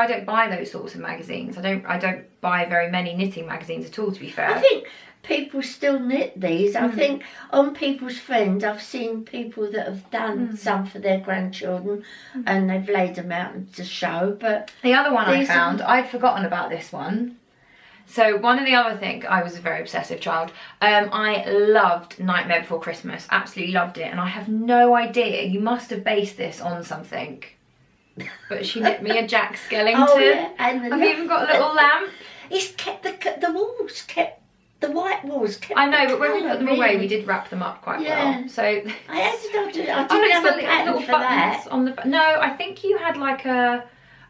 don't buy those sorts of magazines. I don't buy very many knitting magazines at all, to be fair. I think people still knit these. I think on People's Friend, I've seen people that have done some for their grandchildren, and they've laid them out to show. But the other one I found, I'd forgotten about this one. So one of the other things, I was a very obsessive child. I loved Nightmare Before Christmas. Absolutely loved it. And I have no idea. You must have based this on something. But she knit me a Jack Skellington. Oh, yeah. And I've even got a little lamp. It's kept the walls kept. The white walls kept. I know, but when we put them away, we did wrap them up quite well. So I didn't have a pattern for that. On the no, I think you had like a.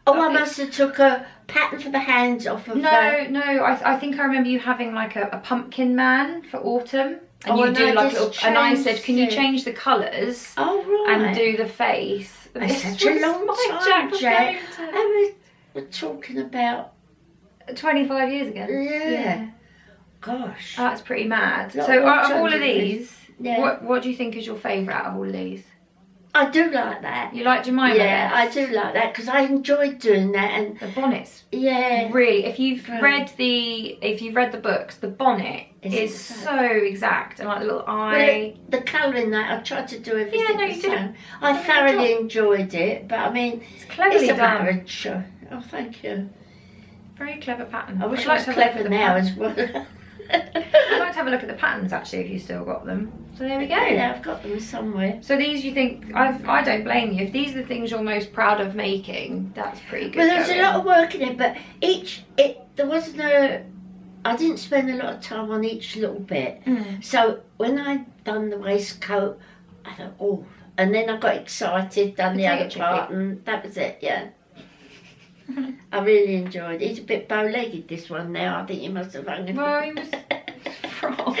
I must have took a pattern for the hands off of. No. I think I remember you having like a pumpkin man for autumn, and you do like little. And I said, can you change the colours? Oh right. And do the face. It's such a long time, Jack. And we're talking about 25 years ago. Yeah. Gosh. That's pretty mad. Not So long out of all of time, these, yeah. what do you think is your favourite out of all of these? I do like that. You like Jemima? Yeah, I do like that because I enjoyed doing that, and the bonnets. Yeah. Really, if you've read the books, the bonnet is so exact, and like the little eye. Well, the colouring that I tried to do everything. Yeah, no, you did. I thoroughly enjoyed it, but I mean, it's cleverly done. Marriage show. Oh, thank you. Very clever pattern. I wish I was clever now as well. I'd like to have a look at the patterns actually, if you still got them. So there we go. Yeah, I've got them somewhere. So these, you think, I don't blame you. If these are the things you're most proud of making, that's pretty good. Well, there's a lot of work in it, but I didn't spend a lot of time on each little bit. So when I done the waistcoat, I thought, oh, and then I got excited, done the other part, and that was it, yeah. I really enjoyed it. He's a bit bow-legged, this one now. I think you must have hung him. Well, he was frog.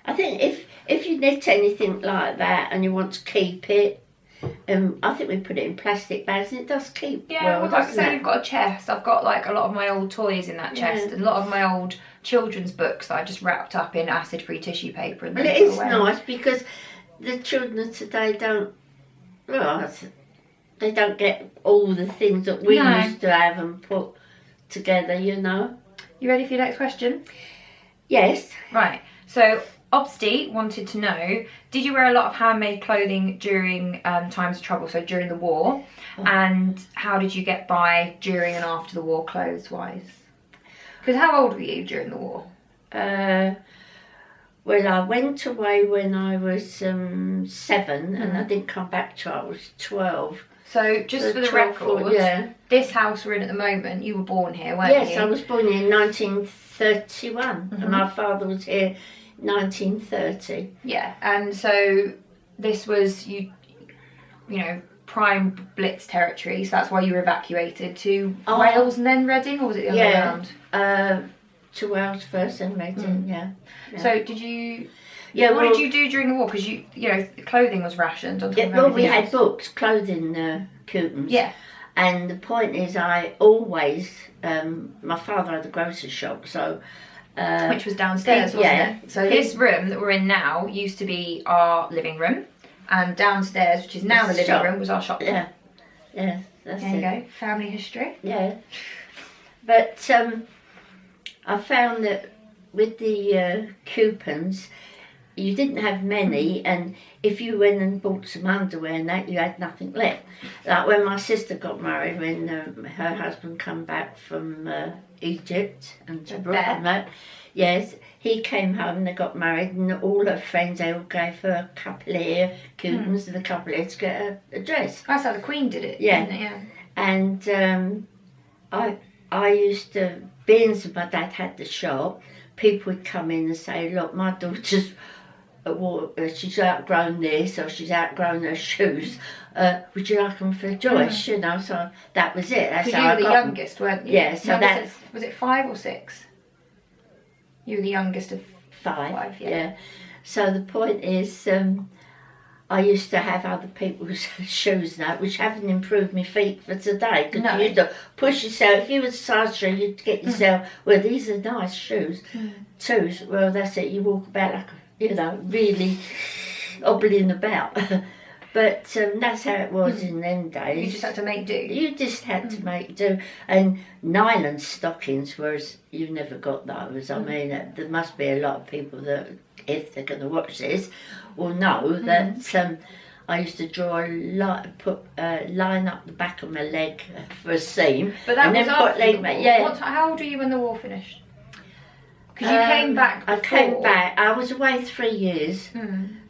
I think if you knit anything like that and you want to keep it, I think we put it in plastic bags and it does keep well, like I say, you've got a chest. I've got like a lot of my old toys in that chest and a lot of my old children's books that I just wrapped up in acid-free tissue paper. And it is nice because the children of today they don't get all the things that we used to have and put together, You ready for your next question? Yes. Right. So, Obsti wanted to know, did you wear a lot of handmade clothing during times of trouble, so during the war? And how did you get by during and after the war, clothes-wise? Because how old were you during the war? Well, I went away when I was 7 and I didn't come back till I was 12. So, just for the record, this house we're in at the moment, you were born here, weren't you? Yes, I was born in 1931 and my father was here 1930. Yeah, and so this was, you prime Blitz territory, so that's why you were evacuated to Wales and then Reading, or was it the other way around? To Wales first and Reading, yeah. So did you... Yeah, what did you do during the war? Because clothing was rationed on top of everything we else. had books, clothing coupons. Yeah. And the point is, I always, my father had a grocery shop, so... which was downstairs, wasn't it? So this room that we're in now used to be our living room, and downstairs, which is now the living room, was our shop. Yeah, yeah, that's there you go, family history. Yeah. But I found that with the coupons, you didn't have many, and if you went and bought some underwear and that, you had nothing left. Like when my sister got married, when her husband come back from Egypt and that, yes, he came home and they got married, and all her friends, they all gave her a couple of coupons and a couple of to get a dress. That's how the Queen did it, yeah. Didn't it? Yeah. And I used to, being as my dad had the shop, people would come in and say, look, my daughter's she's outgrown this, or she's outgrown her shoes. Would you like them for Joyce? So that was it. That's how you I were the got youngest, weren't you? Yeah, so that's... Was it 5 or 6? You were the youngest of 5, yeah. yeah. So the point is, I used to have other people's shoes now, which haven't improved my feet for today. Because you used to push yourself. If you were a size shoe, you'd get yourself, well, these are nice shoes. Twos, well, that's it. You walk about like, really hobbling about. But that's how it was in them days. You just had to make do. You just had to make do. And nylon stockings, whereas you never got those. I mean, there must be a lot of people that, if they're going to watch this, will know that I used to draw line up the back of my leg for a seam. But that and was then after put leg the back. war. Yeah. How old were you when the war finished? Because you came back before. I came back. I was away 3 years.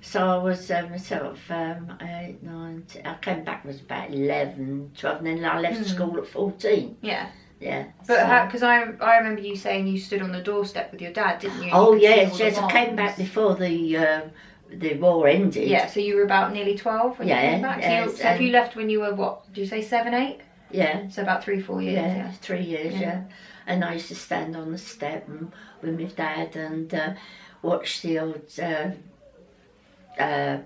So I was sort of 8, 9, 10. I came back was about 11, 12, and then I left school at 14. Yeah. Yeah. But because I remember you saying you stood on the doorstep with your dad, didn't you? Oh yes. I came back before the war ended. Yeah. So you were about nearly 12 when you came back. So if you left when you were what? Did you say 7, 8? Yeah. So about 3, 4 years. Yeah, 3 years. Yeah. And I used to stand on the step with my dad and watch the old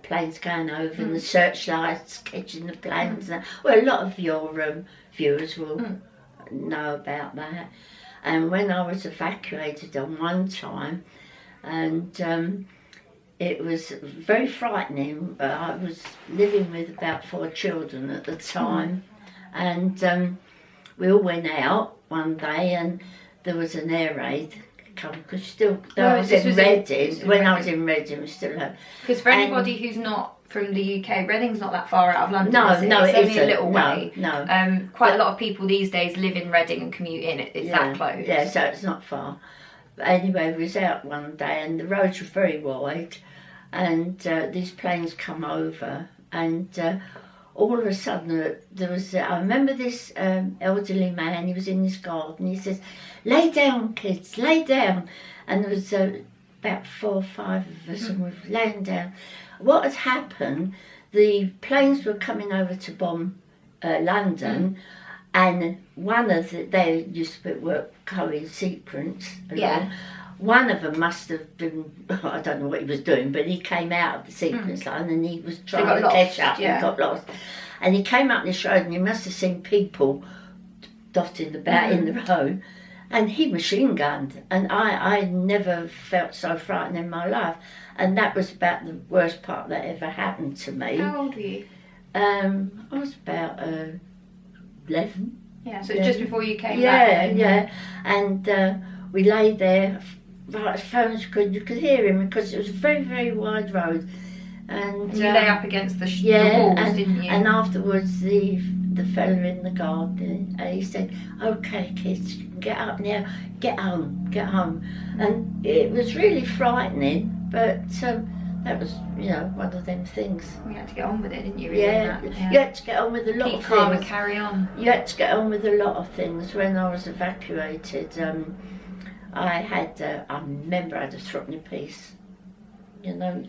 planes going over and the searchlights catching the planes. Well, a lot of your viewers will know about that. And when I was evacuated on one time, and it was very frightening. I was living with about 4 children at the time, and we all went out one day, and there was an air raid come because I was in Reading. When I was in Reading, we still had. Because for anybody who's not from the UK, Reading's not that far out of London. No, is it? no, it's it only isn't. a little way. No. Quite a lot of people these days live in Reading and commute in. It's that close. Yeah, so it's not far. But anyway, we was out one day, and the roads were very wide, and these planes come over, and all of a sudden there was. I remember this elderly man. He was in his garden. He says, "Lay down, kids, lay down." And there was about 4 or 5 of us, and we were laying down. What had happened? The planes were coming over to bomb London, and one of they used to work in sequence. One of them must have been, I don't know what he was doing, but he came out of the sequence line and he was trying to catch up and got lost. And he came up this road and he must have seen people dotted about in the road, and he machine gunned. And I never felt so frightened in my life. And that was about the worst part that ever happened to me. How old were you? I was about 11. Yeah, so just before you came back. Yeah. And we lay there. Phones you could hear him because it was a very, very wide road. And you lay up against the walls, didn't you? And afterwards, the fella in the garden, he said, "Okay, kids, get up now, get home." And it was really frightening, but that was, one of them things. You had to get on with it, didn't you? Really, yeah, you had to get on with a lot of things. Keep calm and carry on. You had to get on with a lot of things. When I was evacuated, I remember I had a threepenny piece, Well,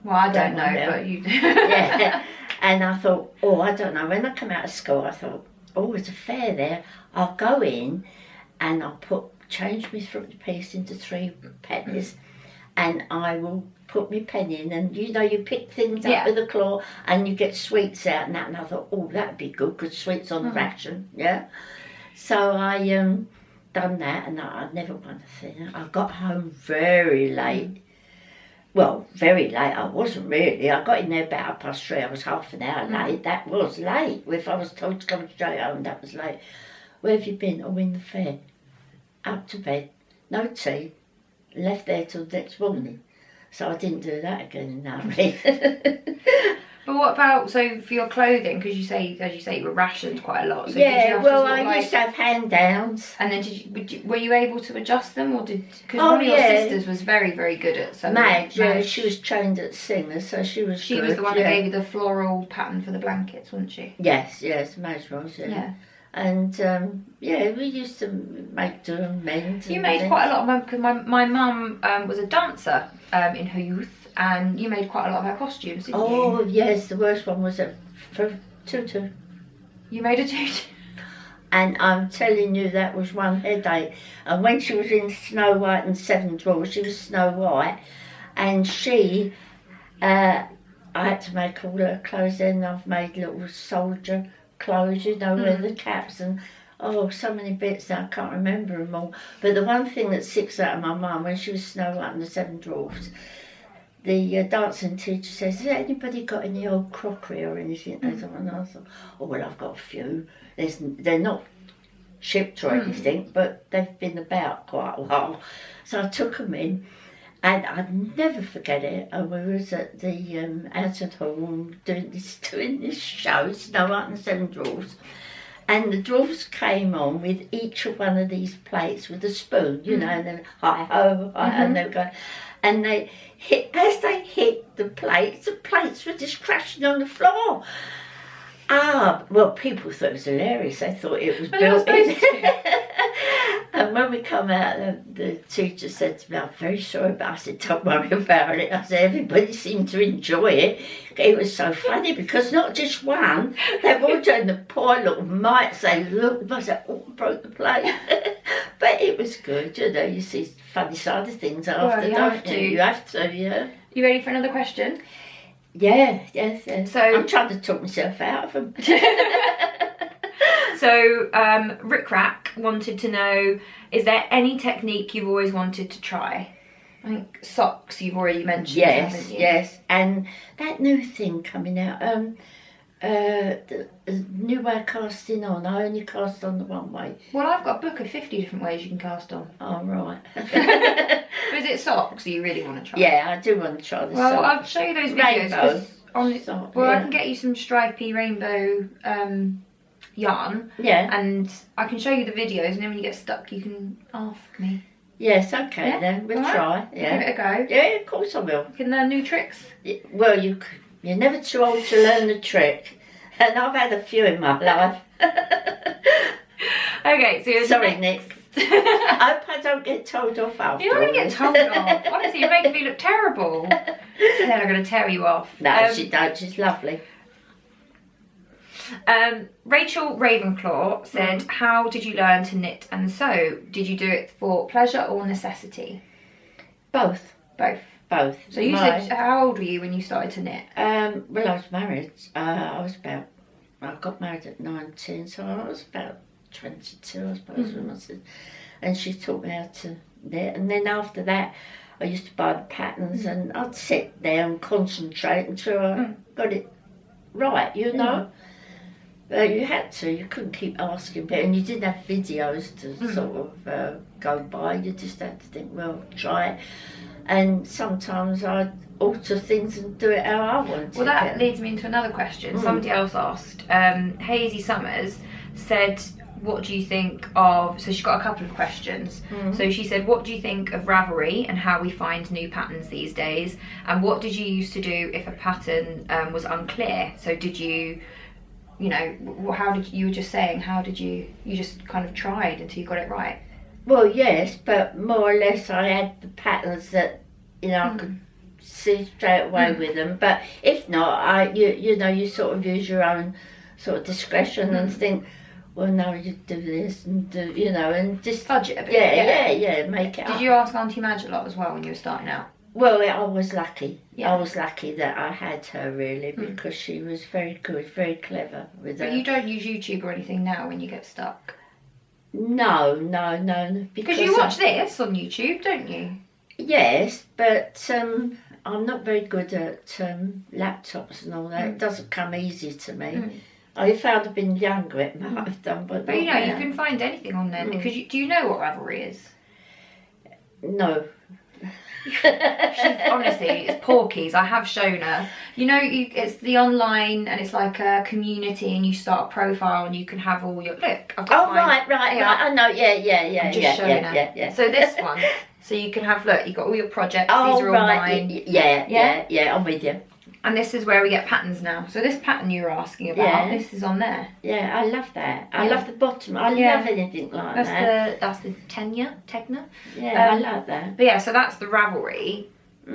I don't know, but you do. Yeah, and I thought, I don't know. When I come out of school, I thought, there's a fair there. I'll go in and I'll change my threepenny piece into 3 pennies, and I will put my penny in, and you pick things up with a claw and you get sweets out and that, and I thought, that'd be good because sweets on the ration, So I done that, and I never won a thing. I got home very late. Well, very late. I wasn't really. I got in there about 3:30. I was half an hour late. That was late. If I was told to come straight home, that was late. Where have you been? Oh, in the fair. Up to bed. No tea. Left there till the next morning. So I didn't do that again in that way. But what about, so for your clothing, because as you say, you were rationed quite a lot. So I used to have hand-downs. And then were you able to adjust them, or because one of your sisters was very, very good at sewing? Madge, she was trained at Singer, so she was She was the one that gave you the floral pattern for the blankets, wasn't she? Yes, Madge was, yeah. And, we used to make do and mend. You made quite a lot of, because my mum was a dancer in her youth. And you made quite a lot of her costumes, didn't you? Oh, yes, the worst one was for tutu. You made a tutu? And I'm telling you, that was one headache. And when she was in Snow White and Seven Dwarfs, she was Snow White, and she, I had to make all her clothes. Then I've made little soldier clothes, you know, with the caps and so many bits that I can't remember them all. But the one thing that sticks out of my mind, when she was Snow White and the Seven Dwarfs, the dancing teacher says, "Has anybody got any old crockery or anything?" And I thought, "Oh well, I've got a few. They're not shipped or anything, but they've been about quite a while." So I took them in, and I'd never forget it. And we was at the Outer Hall doing this show, Snow White and the Seven Dwarfs. And the dwarfs came on with each of one of these plates with a spoon, you know, and then hi ho, and they were going, and they hit, as they hit the plates were just crashing on the floor. Well, people thought it was hilarious. They thought it was built in. And when we come out, the teacher said to me, "I'm very sorry," but I said, "Don't worry about it." I said, "Everybody seemed to enjoy it." It was so funny because not just one, they were all doing the poor little mites. They looked, I said, "Oh, broke the plate." But it was good, you know. You see the funny side of things after, don't you? You have to, yeah. You ready for another question? Yeah, yes. So I'm trying to talk myself out of them. So, Rick Rack wanted to know, is there any technique you've always wanted to try? I think socks you've already mentioned, haven't you? Yes. And that new thing coming out, the new way of casting on. I only cast on the one way. Well, I've got a book of 50 different ways you can cast on. Oh, right. But is it socks you really want to try? Yeah, I do want to try the Well, socks. I'll show you those videos. Rainbow. I can get you some stripy rainbow yarn. Yeah. And I can show you the videos, and then when you get stuck, you can ask me. Yes, okay then. We'll try. Yeah. Give it a go. Yeah, of course I will. You can learn new tricks. Well, you're never too old to learn the trick. And I've had a few in my life. Okay, so sorry, Nick. I hope I don't get told off after. You're not going to get told off. Honestly, you're making me look terrible. Then I'm going to tear you off. No, she don't. She's lovely. Rachel Ravenclaw said, "How did you learn to knit and sew? Did you do it for pleasure or necessity?" Both. So you said, how old were you when you started to knit? Well, I was married. I got married at 19, so I was about 22, I suppose, when I said. And she taught me how to knit. And then after that, I used to buy the patterns, and I'd sit there and concentrate until I got it right, you know. You had to. You couldn't keep asking people, and you didn't have videos to sort of go by. You just had to think, well, try it. And sometimes I'd alter things and do it how I wanted. Well, that leads me into another question. Somebody else asked, Hazy Summers said, what do you think of, so she's got a couple of questions. So she said, what do you think of Ravelry and how we find new patterns these days? And what did you used to do if a pattern was unclear? So did you, how did you were just saying, how did you just kind of tried until you got it right? Well, yes, but more or less I had the patterns that, I could see straight away with them. But if not, you sort of use your own sort of discretion and think, well, no, you do this and do, and just fudge it a bit. Yeah, make it up. Did you ask Auntie Madge a lot as well when you were starting out? Well, I was lucky. Yeah. I was lucky that I had her, really, because she was very good, very clever with her. But you don't use YouTube or anything now when you get stuck? No. Because you watch this on YouTube, don't you? Yes, but I'm not very good at laptops and all that. It doesn't come easy to me. If I'd have been younger, it might have done, but you can find anything on there. Because do you know what Ravelry is? No. Honestly, it's porkies. I have shown her. It's the online, and it's like a community, and you start a profile, and you can have all your look. I've got right. I know. Yeah. I'm just showing her. Yeah. So this one, so you can have you got all your projects. These are all mine. Yeah. I'm with you. And this is where we get patterns now. So this pattern you were asking about, this is on there. Yeah, I love that. I love the bottom. I love anything like that. That's the Tegna. Yeah, I love that. But yeah, so that's the Ravelry.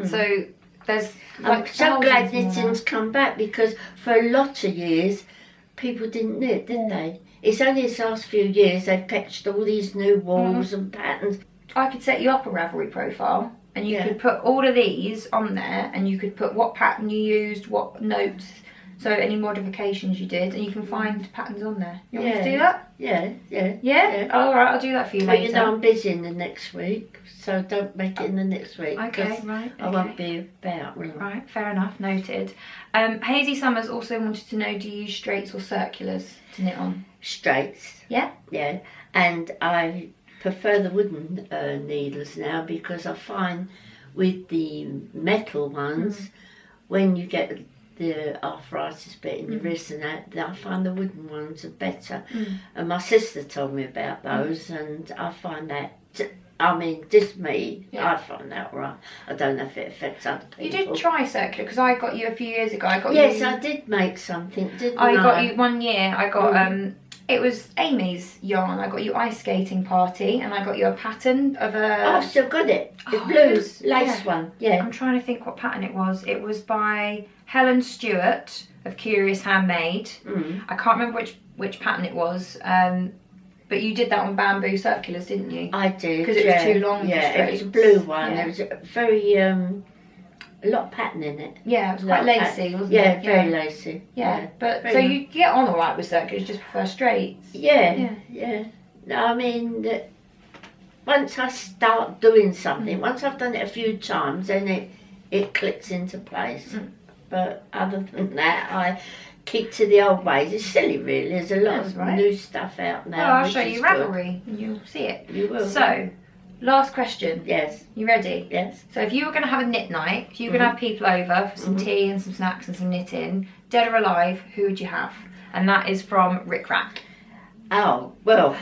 So there's I'm so glad knitting's come back, because for a lot of years people didn't knit, didn't they? it's only this last few years they've catched all these new walls and patterns. I could set you up a Ravelry profile, and you Yeah. could put all of these on there, and you could put what pattern you used, what notes, so any modifications you did, and you can find patterns on there. You want me to do that? Yeah. Yeah? Oh, alright, I'll do that for you But later. you know I'm busy in the next week, so don't make it in the next week. Okay, 'cause right. I won't be about, will I? Right, fair enough, noted. Hazy Summers also wanted to know, do you use straights or circulars to knit on? Straights. Yeah? Yeah, and I prefer the wooden needles now, because I find with the metal ones, when you get the arthritis bit in your wrist and that, I find the wooden ones are better. And my sister told me about those, and I find that, I mean, just me, Yeah. I find that right. I don't know if it affects other people. You did try circular, because I got you a few years ago. Yes, I did make something, didn't I? I got you one year. I got it was Amy's yarn. I got you Ice Skating Party, and I got you a pattern of a. Oh, I've still got it. The Oh, blue it was- lace yeah. one. Yeah. I'm trying to think what pattern it was. It was by Helen Stewart of Curious Handmade. I can't remember which pattern it was. But you did that on bamboo circulars, didn't you? I did. Because it was too long for Yeah, it was a straights. blue one. Yeah. There was a very a lot of pattern in it. Yeah, it was A quite lot of lacy, wasn't Yeah, it? very lacy. Yeah, but very so nice. you get on all right with circulars, just prefer straights. Yeah. No, I mean, once I start doing something, once I've done it a few times, then it clicks into place. But other than that, I keep to the old ways. It's silly, really. There's a lot That's of right. new stuff out Oh, now. I'll which show is you good. Ravelry and you'll see it. You will. So, last question. Yes. You ready? Yes. So if you were going to have a knit night, if you were going to have people over for some tea and some snacks and some knitting, dead or alive, who would you have? And that is from Rick Rack. Oh, well,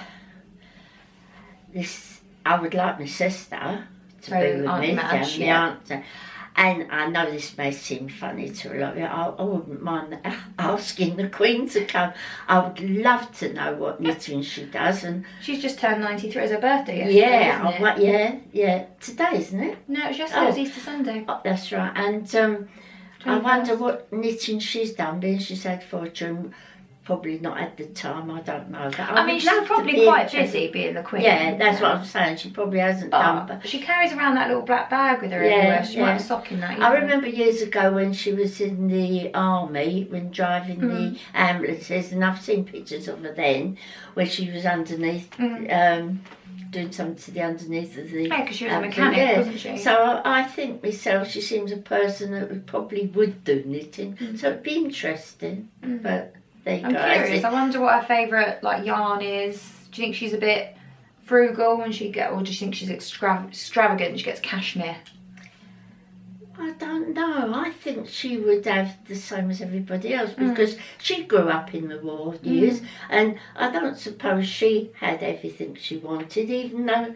I would like my sister to So, be with Aunt me, Madge, my yeah. aunt. And I know this may seem funny to a lot of you. I wouldn't mind asking the Queen to come. I would love to know what knitting she does. And She's just turned 93. It's her birthday yesterday, isn't it? yeah. Today, isn't it? No, it was yesterday. It was Easter Sunday. Oh, that's right. And I wonder what knitting she's done, being she's had 4 children. Probably not at the time, I don't know. But I mean, would she's love to probably be quite interested. busy being the Queen. Yeah, that's what I'm saying. She probably hasn't done. But She carries around that little black bag with her Yeah, everywhere. She might yeah. have a sock in that. I remember years ago when she was in the army, when driving the ambulances, and I've seen pictures of her then, where she was underneath, doing something to the underneath of the. Yeah, because she was a ambulance. mechanic, Yeah. wasn't she? So I think myself, she seems a person that probably would do knitting. So it'd be interesting. But there you I'm go. curious. I wonder what her favourite yarn is. Do you think she's a bit frugal when she or do you think she's extravagant and she gets cashmere? I don't know. I think she would have the same as everybody else because she grew up in the war years, and I don't suppose she had everything she wanted, even though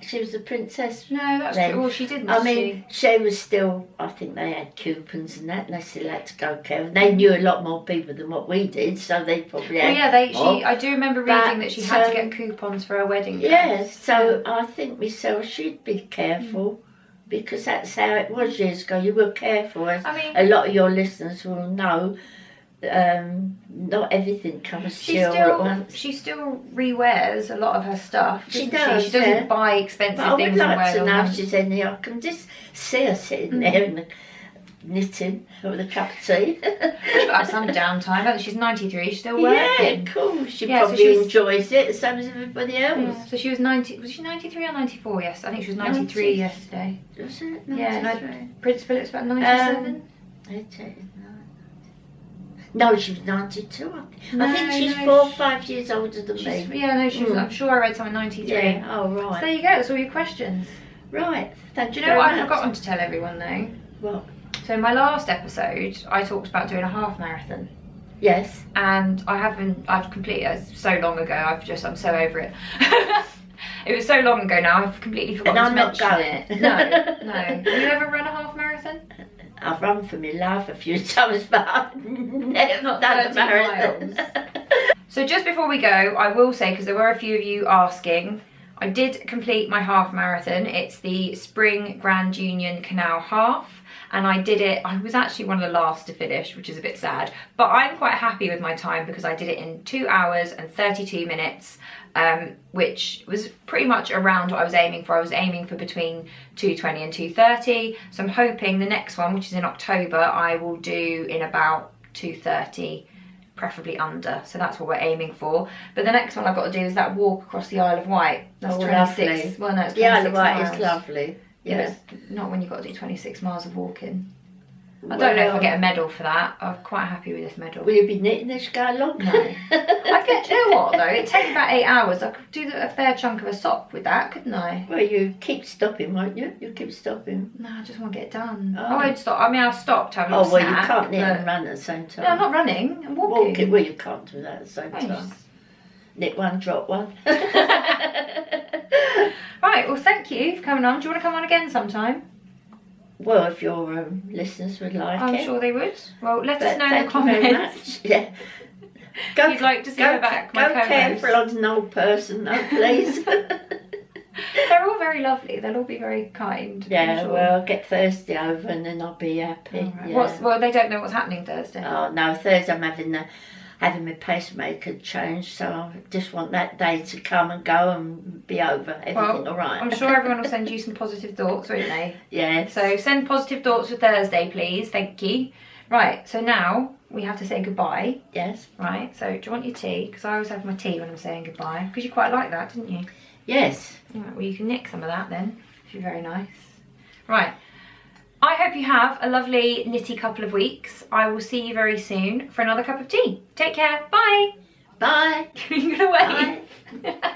she was a princess. No, that's then. true. Well, she didn't. I mean, she was still, I think they had coupons and that, and they still had to go care. They knew a lot more people than what we did, so they probably had I do remember reading that she had to get coupons for her wedding dress. Yeah, so I think myself, she'd be careful. Because that's how it was years ago. You were careful. As a lot of your listeners will know, not everything comes chill at once. She still rewears a lot of her stuff. She doesn't does. She doesn't buy expensive But I would things and like wear to them. know if she's any. I can just see her sitting there in the knitting with a cup of tea. She's got some downtime. I think she's 93. She's still Yeah, working. cool. She Yeah, so probably she was- enjoys it the same as everybody else. Yeah, so she was 90. Was she 93 or 94? Yes, I think she was 93 yesterday. Was it? Yeah, 93? Prince Philip's about 97. No, she was 92. I think she's no, 4 or 5 years older than me. Yeah, no, she was. I'm sure I read something 93. Yeah. Oh, So right. there you go. That's all your questions. Right. Thank Do you you know what very I've much. forgotten to tell everyone though? What? So in my last episode, I talked about doing a half marathon. Yes. And I've completely, it's so long ago, I'm so over it. It was so long ago now, I've completely forgotten And to I'm not mention going. it. No. Have you ever run a half marathon? I've run for my life a few times, but I've never Not done a 30 marathon. So just before we go, I will say, because there were a few of you asking, I did complete my half marathon. It's the Spring Grand Union Canal Half, and I did it. I was actually one of the last to finish, which is a bit sad, but I'm quite happy with my time because I did it in 2 hours and 32 minutes, which was pretty much around what I was aiming for. I was aiming for between 2:20 and 2:30, so I'm hoping the next one, which is in October, I will do in about 2:30, preferably under, so that's what we're aiming for. But the next one I've got to do is that walk across the Isle of Wight. That's 26. Lovely. Well, no, it's 26 the Isle of Wight miles. is lovely. Yeah, Yes. but not when you've got to do 26 miles of walking. I don't know if I get a medal for that. I'm quite happy with this medal. Will you be knitting as you go along? No. I could, you know what though? It'd take about 8 hours. I could do a fair chunk of a sock with that, couldn't I? Well, you keep stopping, won't you? You keep stopping. No, I just want to get it done. Oh. I won't stop. I mean, I'll stop to have a Oh, little well, snack, you can't knit but- and run at the same time. No, I'm not running. I'm walking. Well, you can't do that at the same I time. just- Knit one, drop one. Right, well, thank you for coming on. Do you want to come on again sometime? Well, if your listeners would like I'm it. sure they would. Well, let us But know in the thank you very comments. much. Yeah. Go, You'd like to see her back, my Go co-host. careful on an old person, though, please. They're all very lovely. They'll all be very kind. Yeah, I'm sure. well, get Thursday over and then I'll be happy. All right. Yeah. Well, they don't know what's happening Thursday. Oh no, Thursday I'm having my pacemaker changed, so I just want that day to come and go and be over. Everything all right. I'm sure everyone will send you some positive thoughts, won't they? Yes. So send positive thoughts for Thursday, please. Thank you. Right, so now we have to say goodbye. Yes. Right, so do you want your tea? Because I always have my tea when I'm saying goodbye. Because you quite like that, didn't you? Yes. Right, well, you can nick some of that then, if you're very nice. Right. I hope you have a lovely nitty couple of weeks. I will see you very soon for another cup of tea. Take care. Bye. Bye. You're going to wait. Bye.